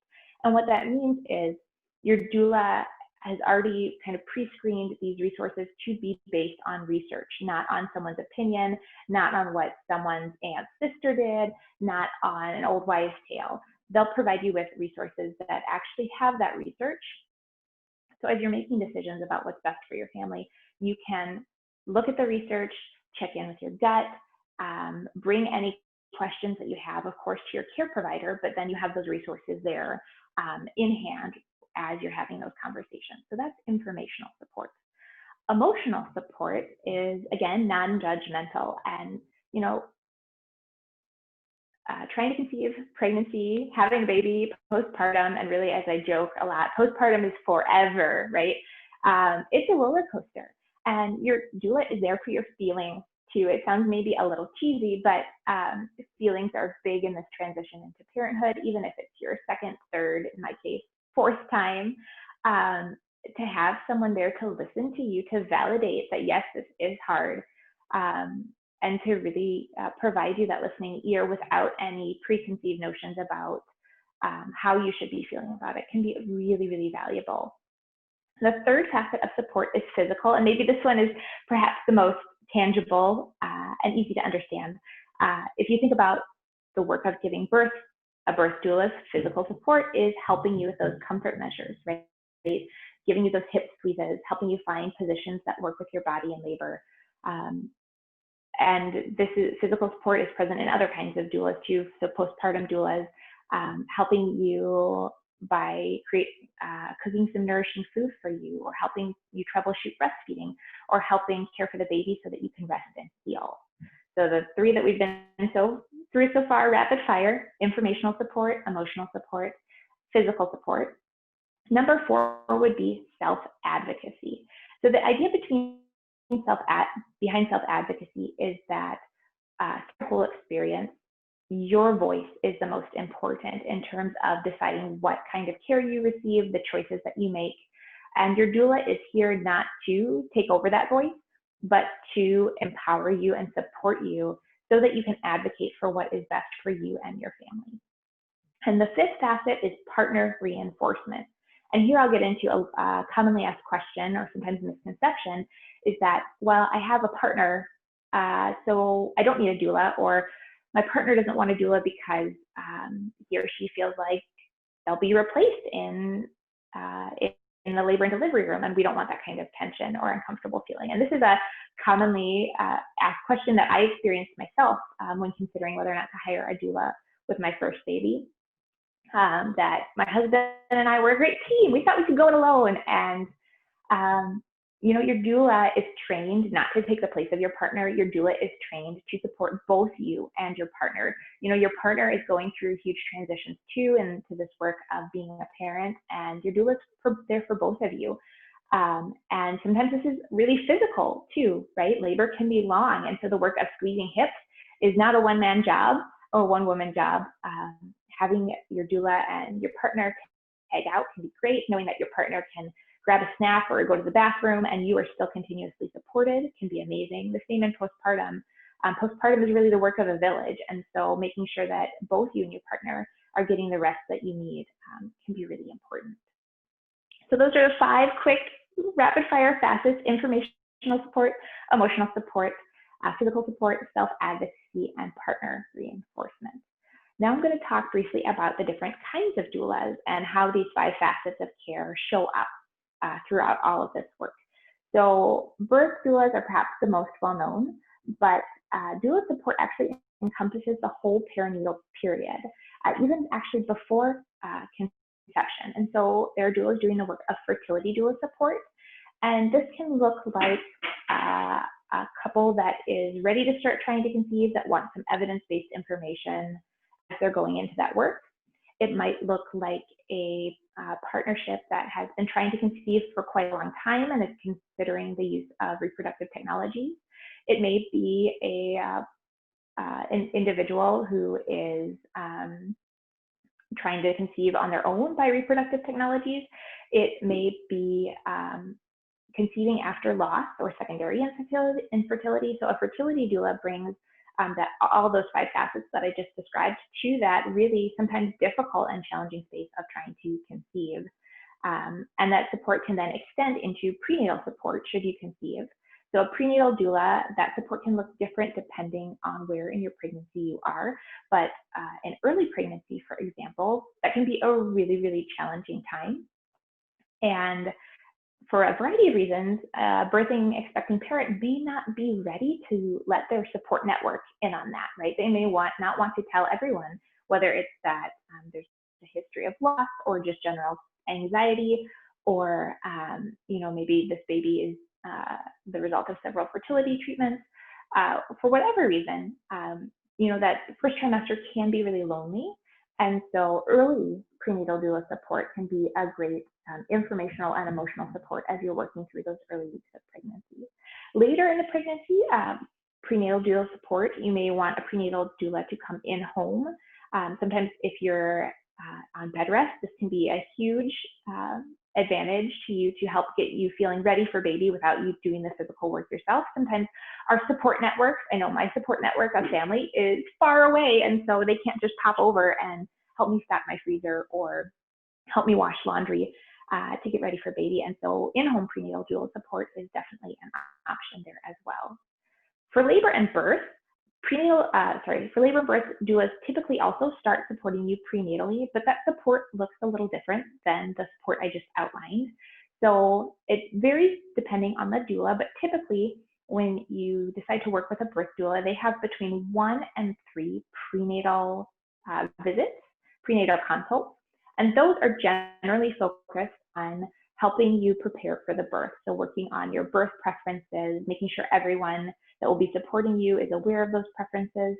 And what that means is your doula has already kind of pre-screened these resources to be based on research, not on someone's opinion, not on what someone's aunt's sister did, not on an old wives' tale. They'll provide you with resources that actually have that research. So as you're making decisions about what's best for your family, you can look at the research, check in with your gut, bring any questions that you have, of course, to your care provider, but then you have those resources there in hand as you're having those conversations. So that's informational support. Emotional support is, again, non-judgmental, and, you know, trying to conceive, pregnancy, having a baby, postpartum, and really, as I joke a lot, postpartum is forever, right? It's a roller coaster, and your doula is there for your feelings too. It sounds maybe a little cheesy, but feelings are big in this transition into parenthood, even if it's your second, third, in my case, fourth time, to have someone there to listen to you, to validate that, yes, this is hard, and to really provide you that listening ear without any preconceived notions about how you should be feeling about it, can be really, really valuable. The third facet of support is physical, and maybe this one is perhaps the most tangible and easy to understand. If you think about the work of giving birth, a birth doula's physical support is helping you with those comfort measures, right? Giving you those hip squeezes, helping you find positions that work with your body in labor. And this is, physical support is present in other kinds of doulas too. So postpartum doulas, helping you by cooking some nourishing food for you, or helping you troubleshoot breastfeeding, or helping care for the baby so that you can rest and heal. So the three that we've been through so far, rapid fire: informational support, emotional support, physical support. Number 4 would be self-advocacy. So the idea behind self-advocacy is that the whole experience, your voice is the most important in terms of deciding what kind of care you receive, the choices that you make. And your doula is here not to take over that voice, but to empower you and support you so that you can advocate for what is best for you and your family. And the 5th facet is partner reinforcement. And here I'll get into a commonly asked question, or sometimes misconception, is that, well, I have a partner, so I don't need a doula, or my partner doesn't want a doula because he or she feels like they'll be replaced in the labor and delivery room, and we don't want that kind of tension or uncomfortable feeling. And this is a commonly asked question that I experienced myself when considering whether or not to hire a doula with my first baby. That my husband and I were a great team. We thought we could go it alone. And, you know, your doula is trained not to take the place of your partner. Your doula is trained to support both you and your partner. You know, your partner is going through huge transitions too into this work of being a parent, and your doula is there for both of you. And sometimes this is really physical too, right? Labor can be long. And so the work of squeezing hips is not a one-man job or one-woman job. Having your doula and your partner tag out can be great. Knowing that your partner can grab a snack or go to the bathroom and you are still continuously supported can be amazing. The same in postpartum. Postpartum is really the work of a village. And so making sure that both you and your partner are getting the rest that you need can be really important. So those are the 5 quick rapid fire facets: informational support, emotional support, physical support, self-advocacy, and partner reinforcement. Now I'm going to talk briefly about the different kinds of doulas and how these 5 facets of care show up throughout all of this work. So birth doulas are perhaps the most well-known, but doula support actually encompasses the whole perinatal period, even actually before conception. And so there are doulas doing the work of fertility doula support. And this can look like a couple that is ready to start trying to conceive, that wants some evidence-based information as they're going into that work. It might look like a partnership that has been trying to conceive for quite a long time and is considering the use of reproductive technologies. It may be an individual who is trying to conceive on their own by reproductive technologies. It may be conceiving after loss or secondary infertility. So a fertility doula brings that all those 5 facets that I just described to that really sometimes difficult and challenging space of trying to conceive. And that support can then extend into prenatal support should you conceive. So a prenatal doula, that support can look different depending on where in your pregnancy you are. But in early pregnancy, for example, that can be a really, really challenging time. And for a variety of reasons, a birthing expecting parent may not be ready to let their support network in on that, right? They may not want to tell everyone, whether it's that there's a history of loss or just general anxiety, or maybe this baby is the result of several fertility treatments. For whatever reason, that first trimester can be really lonely. And so early prenatal doula support can be a great informational and emotional support as you're working through those early weeks of pregnancy. Later in the pregnancy, prenatal doula support, you may want a prenatal doula to come in home. Sometimes if you're on bed rest, this can be a huge advantage to you to help get you feeling ready for baby without you doing the physical work yourself. Sometimes our support network, I know my support network of family is far away, and so they can't just pop over and help me stack my freezer or help me wash laundry to get ready for baby. And so in-home prenatal doula support is definitely an option there as well. For labor and birth, for labor and birth, doulas typically also start supporting you prenatally, but that support looks a little different than the support I just outlined. So it varies depending on the doula, but typically when you decide to work with a birth doula, they have between 1 and 3 prenatal visits, prenatal consults, and those are generally focused on helping you prepare for the birth. So working on your birth preferences, making sure everyone that will be supporting you is aware of those preferences,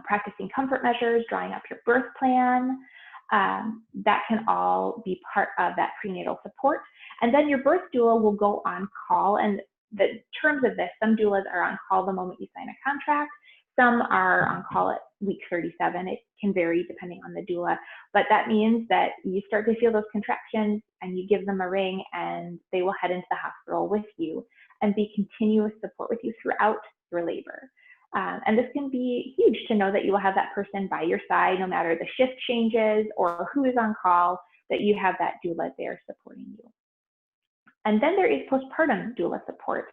practicing comfort measures, drawing up your birth plan. That can all be part of that prenatal support. And then your birth doula will go on call. And the terms of this, some doulas are on call the moment you sign a contract. Some are on call at week 37. It can vary depending on the doula, but that means that you start to feel those contractions and you give them a ring and they will head into the hospital with you and be continuous support with you throughout your labor. And this can be huge to know that you will have that person by your side, no matter the shift changes or who is on call, that you have that doula there supporting you. And then there is postpartum doula support.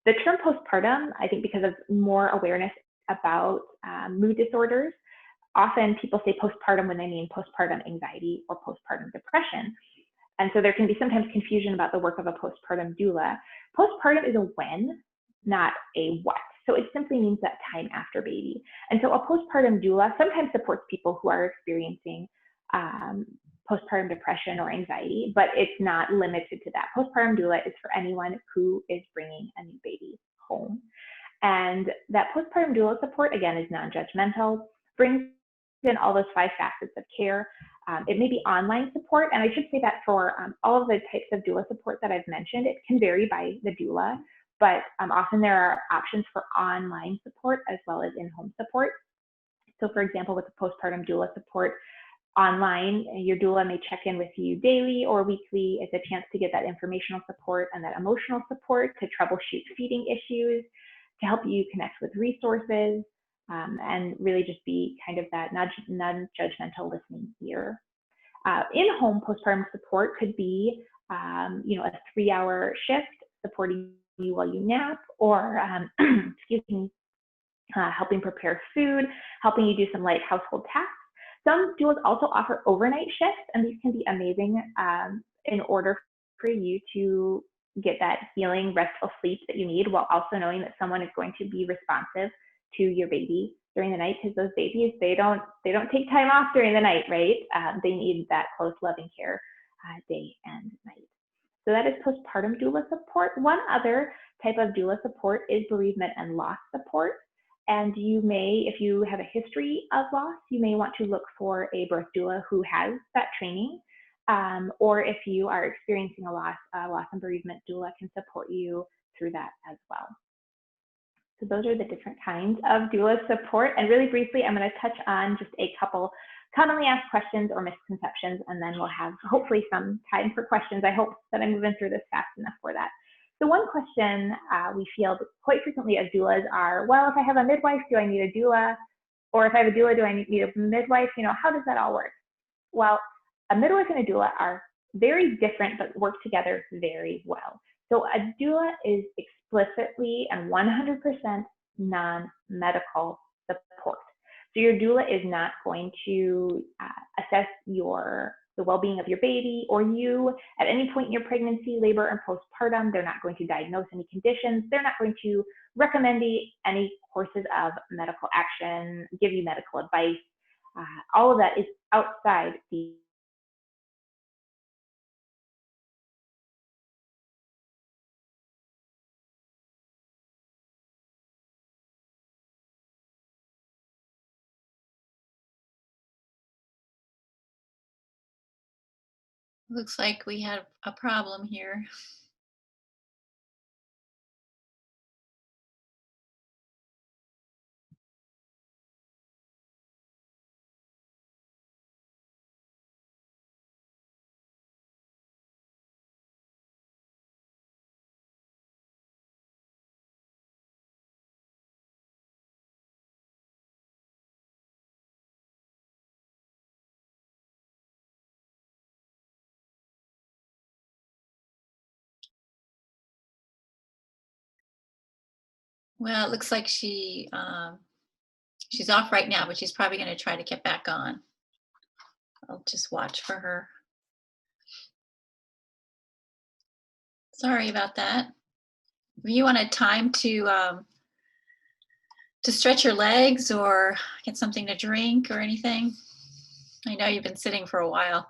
The term postpartum, I think because of more awareness about mood disorders, often people say postpartum when they mean postpartum anxiety or postpartum depression. And so there can be sometimes confusion about the work of a postpartum doula. Postpartum is a when, not a what. So it simply means that time after baby. And so a postpartum doula sometimes supports people who are experiencing postpartum depression or anxiety, but it's not limited to that. Postpartum doula is for anyone who is bringing a new baby home. And that postpartum doula support, again, is non-judgmental, brings in all those 5 facets of care. It may be online support, and I should say that for all of the types of doula support that I've mentioned, it can vary by the doula, but often there are options for online support as well as in-home support. So for example, with the postpartum doula support, online, your doula may check in with you daily or weekly. It's a chance to get that informational support and that emotional support to troubleshoot feeding issues, to help you connect with resources, and really just be kind of that non-judgmental listening ear. In-home postpartum support could be, a 3-hour shift supporting you while you nap, or helping prepare food, helping you do some light household tasks. Some doulas also offer overnight shifts, and these can be amazing in order for you to get that healing, restful sleep that you need, while also knowing that someone is going to be responsive to your baby during the night, because those babies, they don't take time off during the night, right? They need that close, loving care day and night. So that is postpartum doula support. One other type of doula support is bereavement and loss support. And you may, if you have a history of loss, you may want to look for a birth doula who has that training. Or if you are experiencing a loss and bereavement doula can support you through that as well. So those are the different kinds of doula support. And really briefly, I'm going to touch on just a couple commonly asked questions or misconceptions, and then we'll have hopefully some time for questions. I hope that I'm moving through this fast enough for that. So one question we field quite frequently as doulas are, well, if I have a midwife, do I need a doula? Or if I have a doula, do I need a midwife? You know, how does that all work? Well, a midwife and a doula are very different, but work together very well. So a doula is explicitly and 100% non-medical support. So your doula is not going to assess the well-being of your baby or you at any point in your pregnancy, labor, and postpartum. They're not going to diagnose any conditions. They're not going to recommend any courses of medical action, give you medical advice. All of that is outside the Looks like we have a problem here. Well, it looks like she's off right now, but she's probably going to try to get back on. I'll just watch for her. Sorry about that. You want a time to stretch your legs or get something to drink or anything? I know you've been sitting for a while.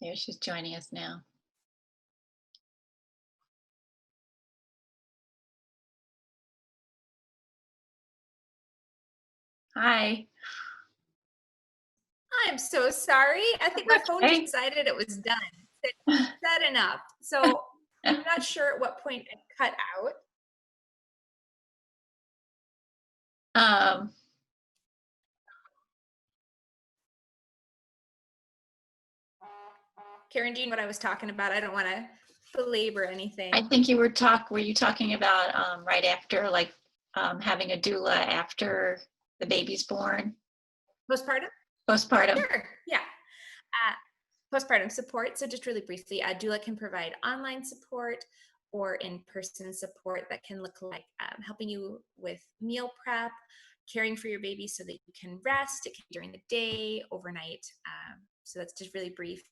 There, she's joining us now. Hi. I'm so sorry. I think my phone just decided it was done. It said enough. So I'm not sure at what point it cut out. Karen, do you know what I was talking about? I don't want to belabor anything. I think were you talking about right after, like having a doula after the baby's born? Postpartum? Postpartum. Sure, yeah. Postpartum support. So just really briefly, a doula can provide online support or in-person support that can look like helping you with meal prep, caring for your baby so that you can rest. It can be during the day, overnight. So that's just really brief.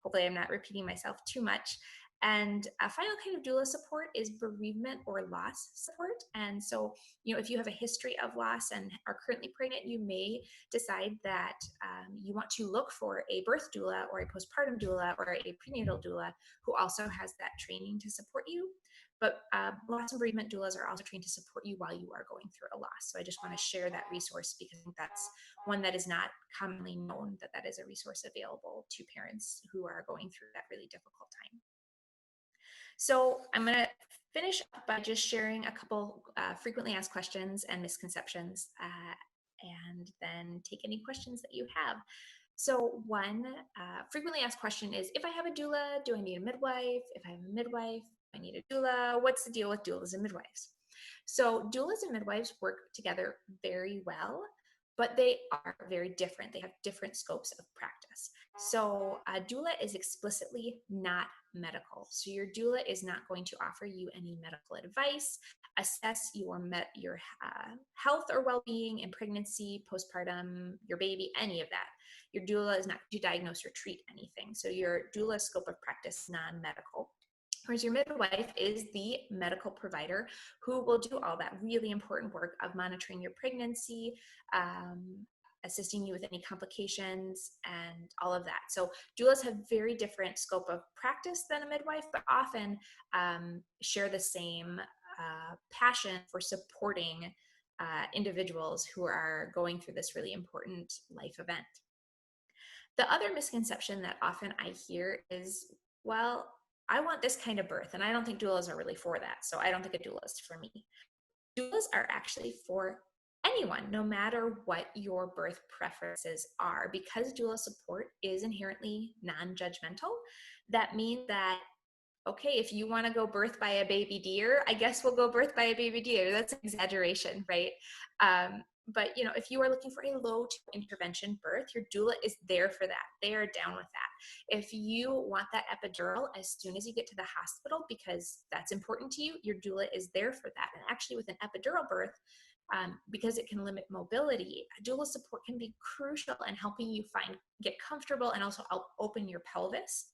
Hopefully I'm not repeating myself too much. And a final kind of doula support is bereavement or loss support. And so, you know, if you have a history of loss and are currently pregnant, you may decide that you want to look for a birth doula or a postpartum doula or a prenatal doula who also has that training to support you. But loss and bereavement doulas are also trained to support you while you are going through a loss. So I just want to share that resource because I think that's one that is not commonly known, that is a resource available to parents who are going through that really difficult time. So I'm going to finish up by just sharing a couple frequently asked questions and misconceptions, and then take any questions that you have. So one frequently asked question is, if I have a doula, do I need a midwife? If I have a midwife, do I need a doula? What's the deal with doulas and midwives? So doulas and midwives work together very well, but they are very different. They have different scopes of practice. So a doula is explicitly not medical. So your doula is not going to offer you any medical advice, assess your health or well-being in pregnancy, postpartum, your baby, any of that. Your doula is not going to diagnose or treat anything. So your doula scope of practice is non-medical. Whereas your midwife is the medical provider who will do all that really important work of monitoring your pregnancy, assisting you with any complications and all of that. So doulas have very different scope of practice than a midwife, but often share the same passion for supporting individuals who are going through this really important life event. The other misconception that often I hear is, well, I want this kind of birth, and I don't think doulas are really for that, so I don't think a doula is for me. Doulas are actually for anyone, no matter what your birth preferences are. Because doula support is inherently non-judgmental, that means that, okay, if you want to go birth by a baby deer, I guess we'll go birth by a baby deer. That's an exaggeration, right? But if you are looking for a low intervention birth, your doula is there for that. They are down with that. If you want that epidural as soon as you get to the hospital, because that's important to you, your doula is there for that. And actually with an epidural birth, because it can limit mobility, doula support can be crucial in helping you get comfortable and also open your pelvis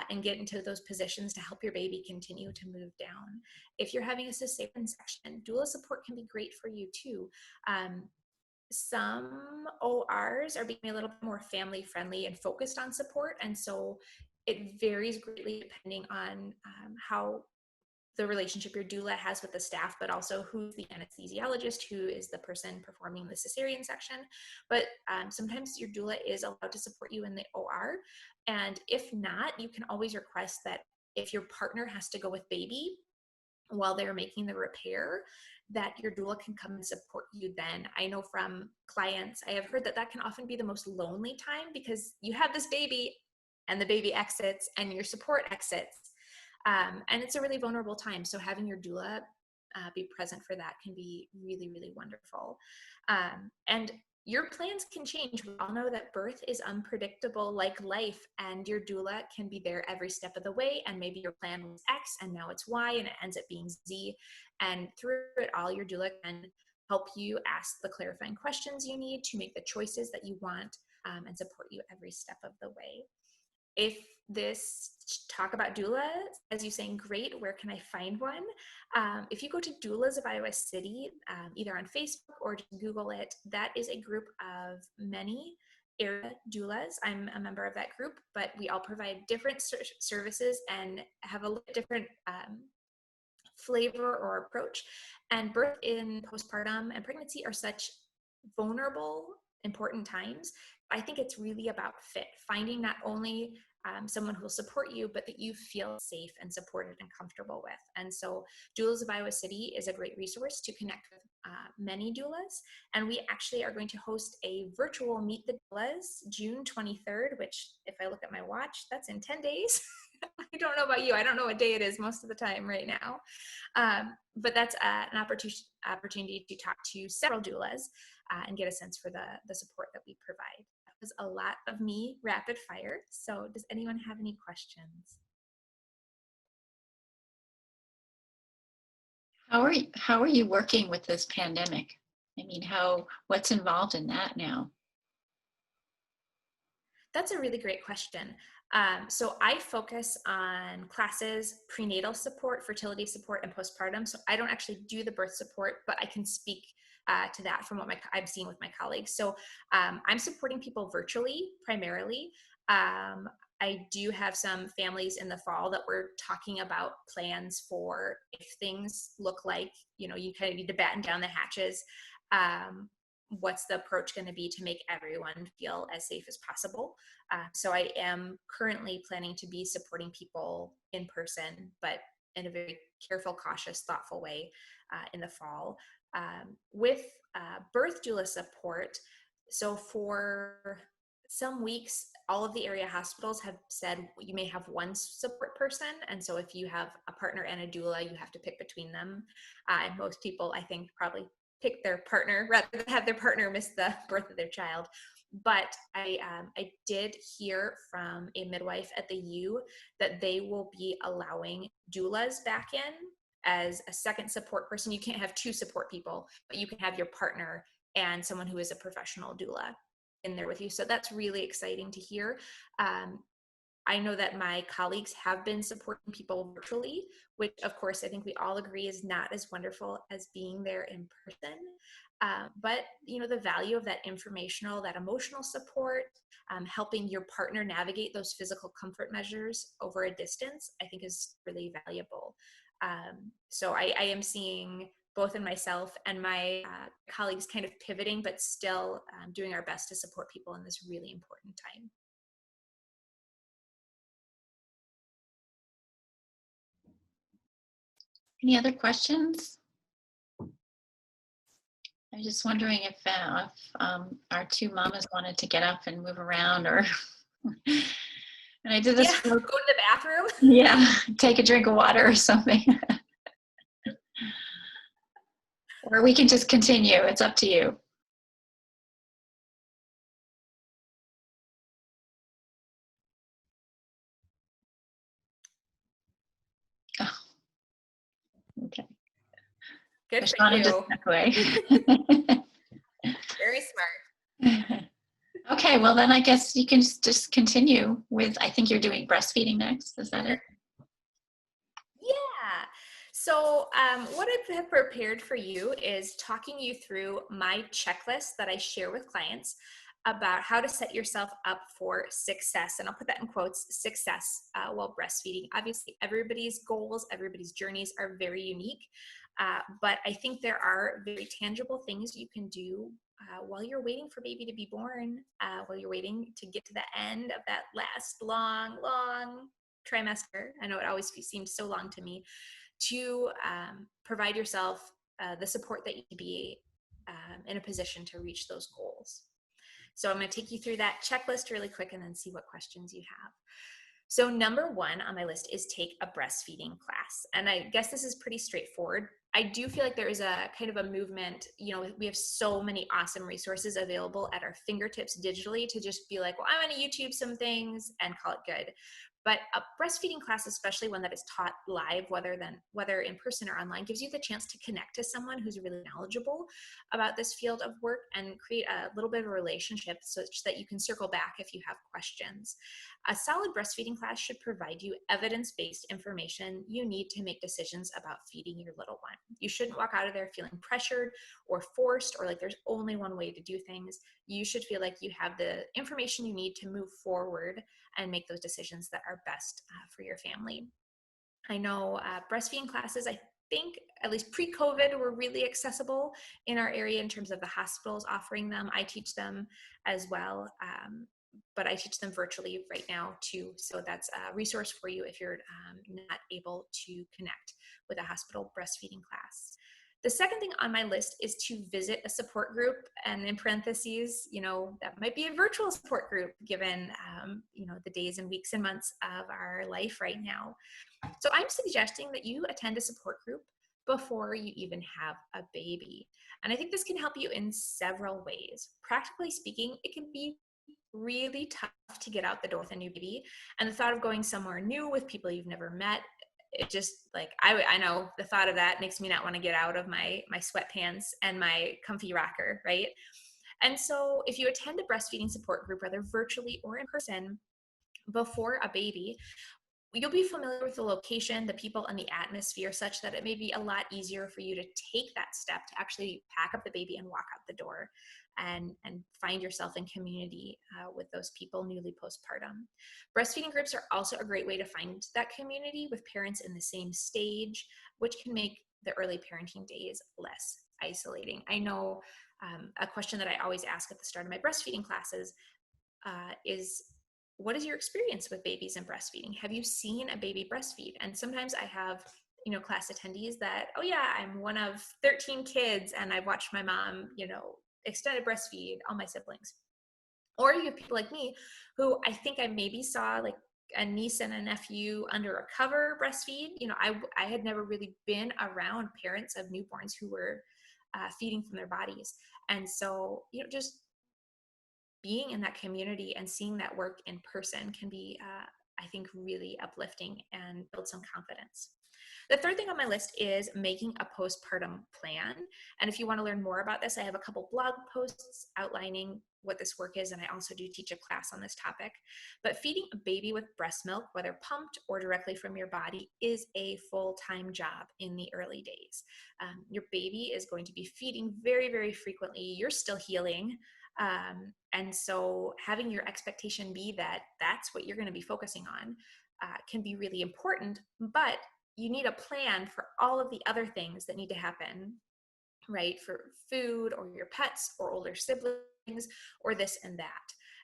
and get into those positions to help your baby continue to move down. If you're having a cesarean section, doula support can be great for you too. Some ORs are being a little bit more family friendly and focused on support, and so it varies greatly depending on how the relationship your doula has with the staff, but also who's the anesthesiologist, who is the person performing the cesarean section. But sometimes your doula is allowed to support you in the OR. And if not, you can always request that if your partner has to go with baby while they're making the repair, that your doula can come and support you then. I know from clients, I have heard that can often be the most lonely time, because you have this baby and the baby exits and your support exits. And it's a really vulnerable time. So having your doula be present for that can be really, really wonderful. And your plans can change. We all know that birth is unpredictable like life, and your doula can be there every step of the way. And maybe your plan was X and now it's Y and it ends up being Z. And through it all, your doula can help you ask the clarifying questions you need to make the choices that you want, and support you every step of the way. If this talk about doula, as you saying, great, where can I find one? If you go to Doulas of Iowa City, either on Facebook or just Google it, that is a group of many area doulas. I'm a member of that group, but we all provide different services and have a little different flavor or approach. And birth in postpartum and pregnancy are such vulnerable, important times. I think it's really about fit, finding not only someone who will support you, but that you feel safe and supported and comfortable with. And so Doulas of Iowa City is a great resource to connect with many doulas. And we actually are going to host a virtual Meet the Doulas June 23rd, which if I look at my watch, that's in 10 days. I don't know about you. I don't know what day it is most of the time right now. But that's an opportunity to talk to several doulas and get a sense for the support that we provide. That was a lot of me rapid fire. So does anyone have any questions? How are you working with this pandemic? I mean, what's involved in that now? That's a really great question. So I focus on classes, prenatal support, fertility support, and postpartum. So I don't actually do the birth support, but I can speak to that from what I've seen with my colleagues. So I'm supporting people virtually primarily. I do have some families in the fall that we're talking about plans for if things look like, you kind of need to batten down the hatches. What's the approach going to be to make everyone feel as safe as possible? So I am currently planning to be supporting people in person, but in a very careful, cautious, thoughtful way in the fall. With birth doula support, so for some weeks, all of the area hospitals have said you may have one support person. And so if you have a partner and a doula, you have to pick between them. And most people, I think, probably pick their partner rather than have their partner miss the birth of their child. But I did hear from a midwife at the U that they will be allowing doulas back in as a second support person. You can't have two support people, but you can have your partner and someone who is a professional doula in there with you. So that's really exciting to hear. I know that my colleagues have been supporting people virtually, which of course I think we all agree is not as wonderful as being there in person. But the value of that informational, that emotional support, helping your partner navigate those physical comfort measures over a distance, I think is really valuable. So I am seeing both in myself and my colleagues kind of pivoting, but still doing our best to support people in this really important time. Any other questions? I was just wondering if our two mamas wanted to get up and move around, or and I did this. Yeah, go to the bathroom. Yeah, take a drink of water or something. Or we can just continue. It's up to you. Oh. Okay. Good for Johanna you. just snuck away. Very smart. Okay, well then I guess you can just continue with, I think you're doing breastfeeding next. Is that it? Yeah. So what I have prepared for you is talking you through my checklist that I share with clients about how to set yourself up for success. And I'll put that in quotes, success while breastfeeding. Obviously, everybody's goals, everybody's journeys are very unique. But I think there are very tangible things you can do while you're waiting for baby to be born, while you're waiting to get to the end of that last long trimester. I know it always seems so long to me, to provide yourself the support that you need to be in a position to reach those goals. So I'm going to take you through that checklist really quick and then see what questions you have. So number one on my list is take a breastfeeding class. And I guess this is pretty straightforward. I do feel like there is a kind of a movement, you know, we have so many awesome resources available at our fingertips digitally to just be like, well, I'm going to YouTube some things and call it good. But a breastfeeding class, especially one that is taught live, whether in person or online, gives you the chance to connect to someone who's really knowledgeable about this field of work and create a little bit of a relationship such that you can circle back if you have questions. A solid breastfeeding class should provide you evidence-based information you need to make decisions about feeding your little one. You shouldn't walk out of there feeling pressured or forced or like there's only one way to do things. You should feel like you have the information you need to move forward and make those decisions that are best for your family. I know breastfeeding classes, I think at least pre-COVID, were really accessible in our area in terms of the hospitals offering them. I teach them as well, but I teach them virtually right now too. So that's a resource for you if you're not able to connect with a hospital breastfeeding class. The second thing on my list is to visit a support group, and in parentheses, you know, that might be a virtual support group given, you know, the days and weeks and months of our life right now. So I'm suggesting that you attend a support group before you even have a baby. And I think this can help you in several ways. Practically speaking, it can be really tough to get out the door with a new baby. And the thought of going somewhere new with people you've never met, it just like, I know the thought of that makes me not want to get out of my sweatpants and my comfy rocker, right? And so if you attend a breastfeeding support group, whether virtually or in person, before a baby, you'll be familiar with the location, the people, and the atmosphere such that it may be a lot easier for you to take that step to actually pack up the baby and walk out the door and find yourself in community with those people newly postpartum. Breastfeeding groups are also a great way to find that community with parents in the same stage, which can make the early parenting days less isolating. I know a question that I always ask at the start of my breastfeeding classes is, what is your experience with babies and breastfeeding? Have you seen a baby breastfeed? And sometimes I have, you know, class attendees that, oh yeah, I'm one of 13 kids and I've watched my mom, you know, extended breastfeed all my siblings. Or you have people like me who I think I maybe saw like a niece and a nephew under a cover breastfeed. You know, I had never really been around parents of newborns who were feeding from their bodies. And so, you know, just being in that community and seeing that work in person can be, I think, really uplifting and build some confidence. The third thing on my list is making a postpartum plan. And if you want to learn more about this, I have a couple blog posts outlining what this work is, and I also do teach a class on this topic. But feeding a baby with breast milk, whether pumped or directly from your body, is a full-time job in the early days. Your baby is going to be feeding very, very frequently. You're still healing. And so having your expectation be that that's what you're going to be focusing on can be really important, but you need a plan for all of the other things that need to happen, right? For food or your pets or older siblings or this and that.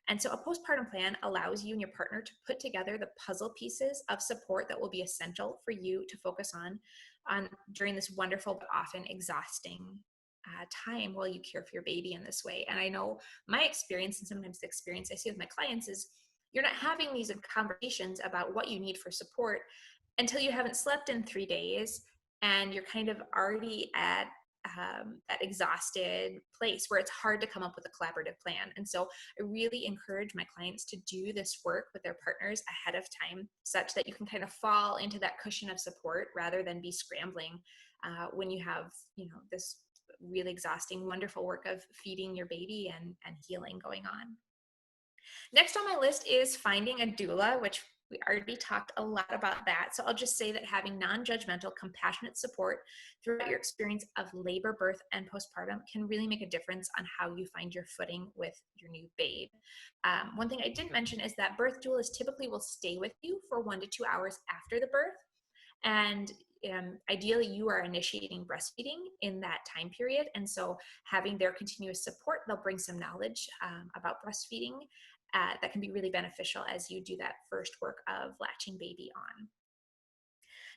And so a postpartum plan allows you and your partner to put together the puzzle pieces of support that will be essential for you to focus on during this wonderful but often exhausting time while you care for your baby in this way. And I know my experience, and sometimes the experience I see with my clients, is you're not having these conversations about what you need for support until you haven't slept in 3 days and you're kind of already at that exhausted place where it's hard to come up with a collaborative plan. And so I really encourage my clients to do this work with their partners ahead of time, such that you can kind of fall into that cushion of support rather than be scrambling when you have, this really exhausting, wonderful work of feeding your baby and healing going on. Next on my list is finding a doula, which we already talked a lot about that. So I'll just say that having non-judgmental, compassionate support throughout your experience of labor, birth, and postpartum can really make a difference on how you find your footing with your new babe. One thing I didn't mention is that birth doulas typically will stay with you for 1 to 2 hours after the birth. And ideally, you are initiating breastfeeding in that time period. And so having their continuous support, they'll bring some knowledge about breastfeeding that can be really beneficial as you do that first work of latching baby on.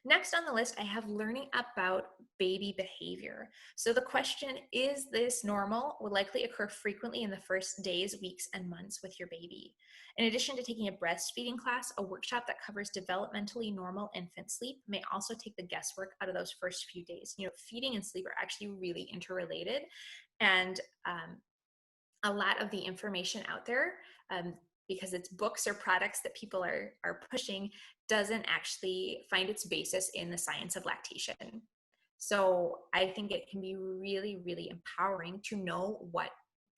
Next on the list, I have learning about baby behavior. So the question, is this normal, will likely occur frequently in the first days, weeks, and months with your baby. In addition to taking a breastfeeding class, a workshop that covers developmentally normal infant sleep may also take the guesswork out of those first few days. Feeding and sleep are actually really interrelated, and a lot of the information out there, because it's books or products that people are pushing, doesn't actually find its basis in the science of lactation. So I think it can be really, really empowering to know what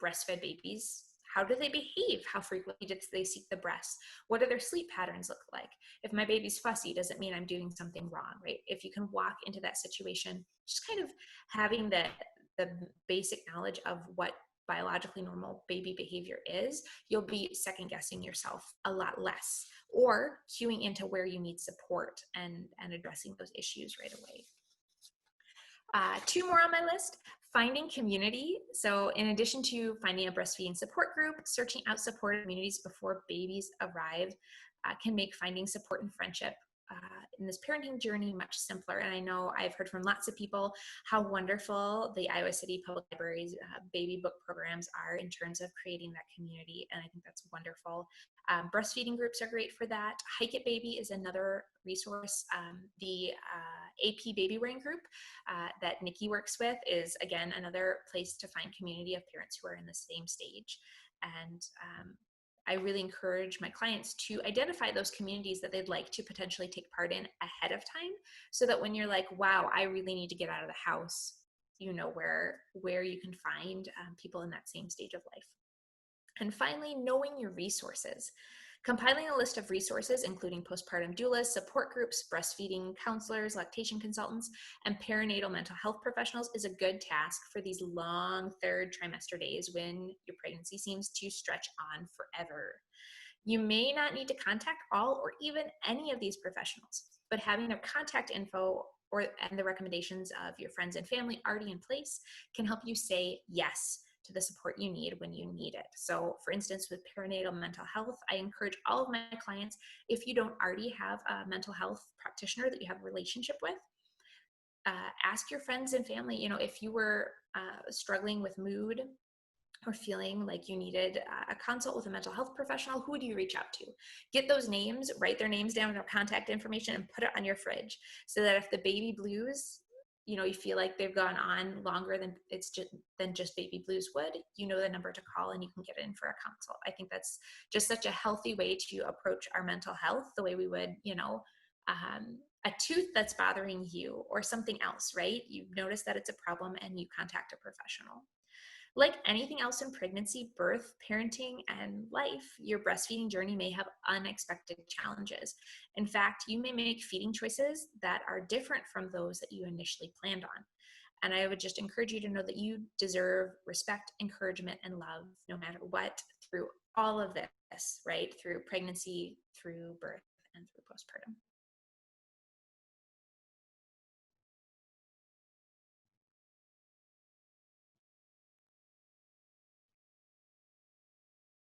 breastfed babies, how do they behave? How frequently do they seek the breast? What do their sleep patterns look like? If my baby's fussy, doesn't mean I'm doing something wrong, right? If you can walk into that situation, just kind of having the basic knowledge of what biologically normal baby behavior is, you'll be second guessing yourself a lot less, or cueing into where you need support and addressing those issues right away. 2 more on my list. Finding community. So in addition to finding a breastfeeding support group, searching out support communities before babies arrive can make finding support and friendship in this parenting journey much simpler. And I know I've heard from lots of people how wonderful the Iowa City Public Library's baby book programs are in terms of creating that community. And I think that's wonderful. Breastfeeding groups are great for that. Hike It Baby is another resource. The AP Baby Wearing group that Nikki works with is, again, another place to find community of parents who are in the same stage. And I really encourage my clients to identify those communities that they'd like to potentially take part in ahead of time, so that when you're like, wow, I really need to get out of the house, you know where you can find people in that same stage of life. And finally, knowing your resources. Compiling a list of resources, including postpartum doulas, support groups, breastfeeding counselors, lactation consultants, and perinatal mental health professionals is a good task for these long 3rd trimester days when your pregnancy seems to stretch on forever. You may not need to contact all or even any of these professionals, but having their contact info and the recommendations of your friends and family already in place can help you say yes to the support you need when you need it. So for instance, with perinatal mental health, I encourage all of my clients, if you don't already have a mental health practitioner that you have a relationship with, ask your friends and family, if you were struggling with mood or feeling like you needed a consult with a mental health professional, who do you reach out to? Get those names, write their names down, their contact information, and put it on your fridge, so that if the baby blues, you feel like they've gone on longer than just baby blues would, the number to call and you can get in for a consult. I think that's just such a healthy way to approach our mental health, the way we would, a tooth that's bothering you or something else, right? You notice that it's a problem and you contact a professional. Like anything else in pregnancy, birth, parenting, and life, your breastfeeding journey may have unexpected challenges. In fact, you may make feeding choices that are different from those that you initially planned on. And I would just encourage you to know that you deserve respect, encouragement, and love no matter what, through all of this, right? Through pregnancy, through birth, and through postpartum.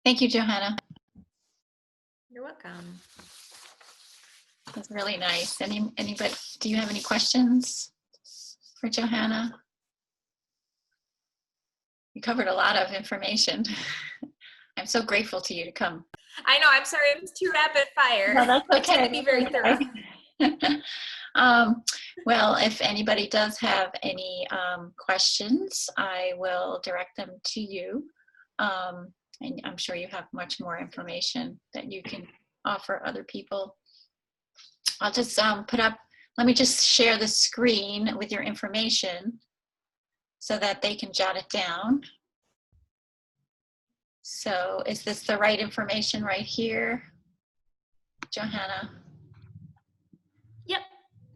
Thank you, Johanna. You're welcome. That's really nice. Anybody, do you have any questions for Johanna? You covered a lot of information. I'm so grateful to you to come. I know, I'm sorry, it was too rapid fire. No, that's I okay. tend to be very thorough. Well, if anybody does have any questions, I will direct them to you. And I'm sure you have much more information that you can offer other people. I'll just let me just share the screen with your information so that they can jot it down. So is this the right information right here, Johanna? Yep,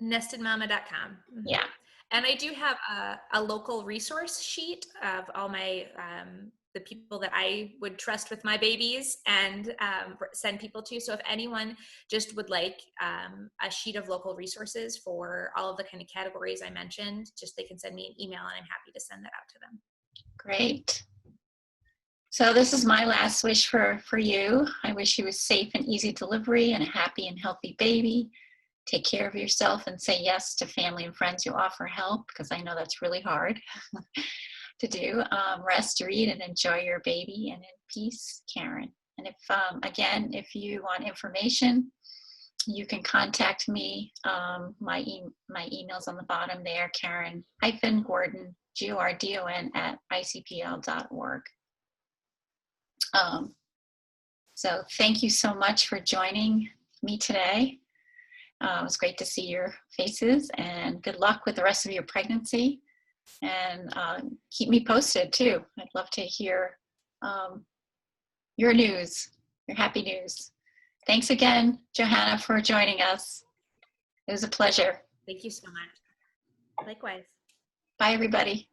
nestedmama.com. Yeah. And I do have a local resource sheet of all my, the people that I would trust with my babies and send people to. So if anyone just would like a sheet of local resources for all of the kind of categories I mentioned, just they can send me an email and I'm happy to send that out to them. Great. So this is my last wish for you. I wish you a safe and easy delivery and a happy and healthy baby. Take care of yourself and say yes to family and friends who offer help, because I know that's really hard to do. Rest, read, and enjoy your baby. And in peace, Karen. And if, again, if you want information, you can contact me. My email's on the bottom there, Karen-Gordon, Gordon, @icpl.org. So thank you so much for joining me today. It was great to see your faces, and good luck with the rest of your pregnancy. And keep me posted too. I'd love to hear your news, your happy news. Thanks again, Johanna, for joining us. It was a pleasure. Thank you so much. Likewise. Bye, everybody.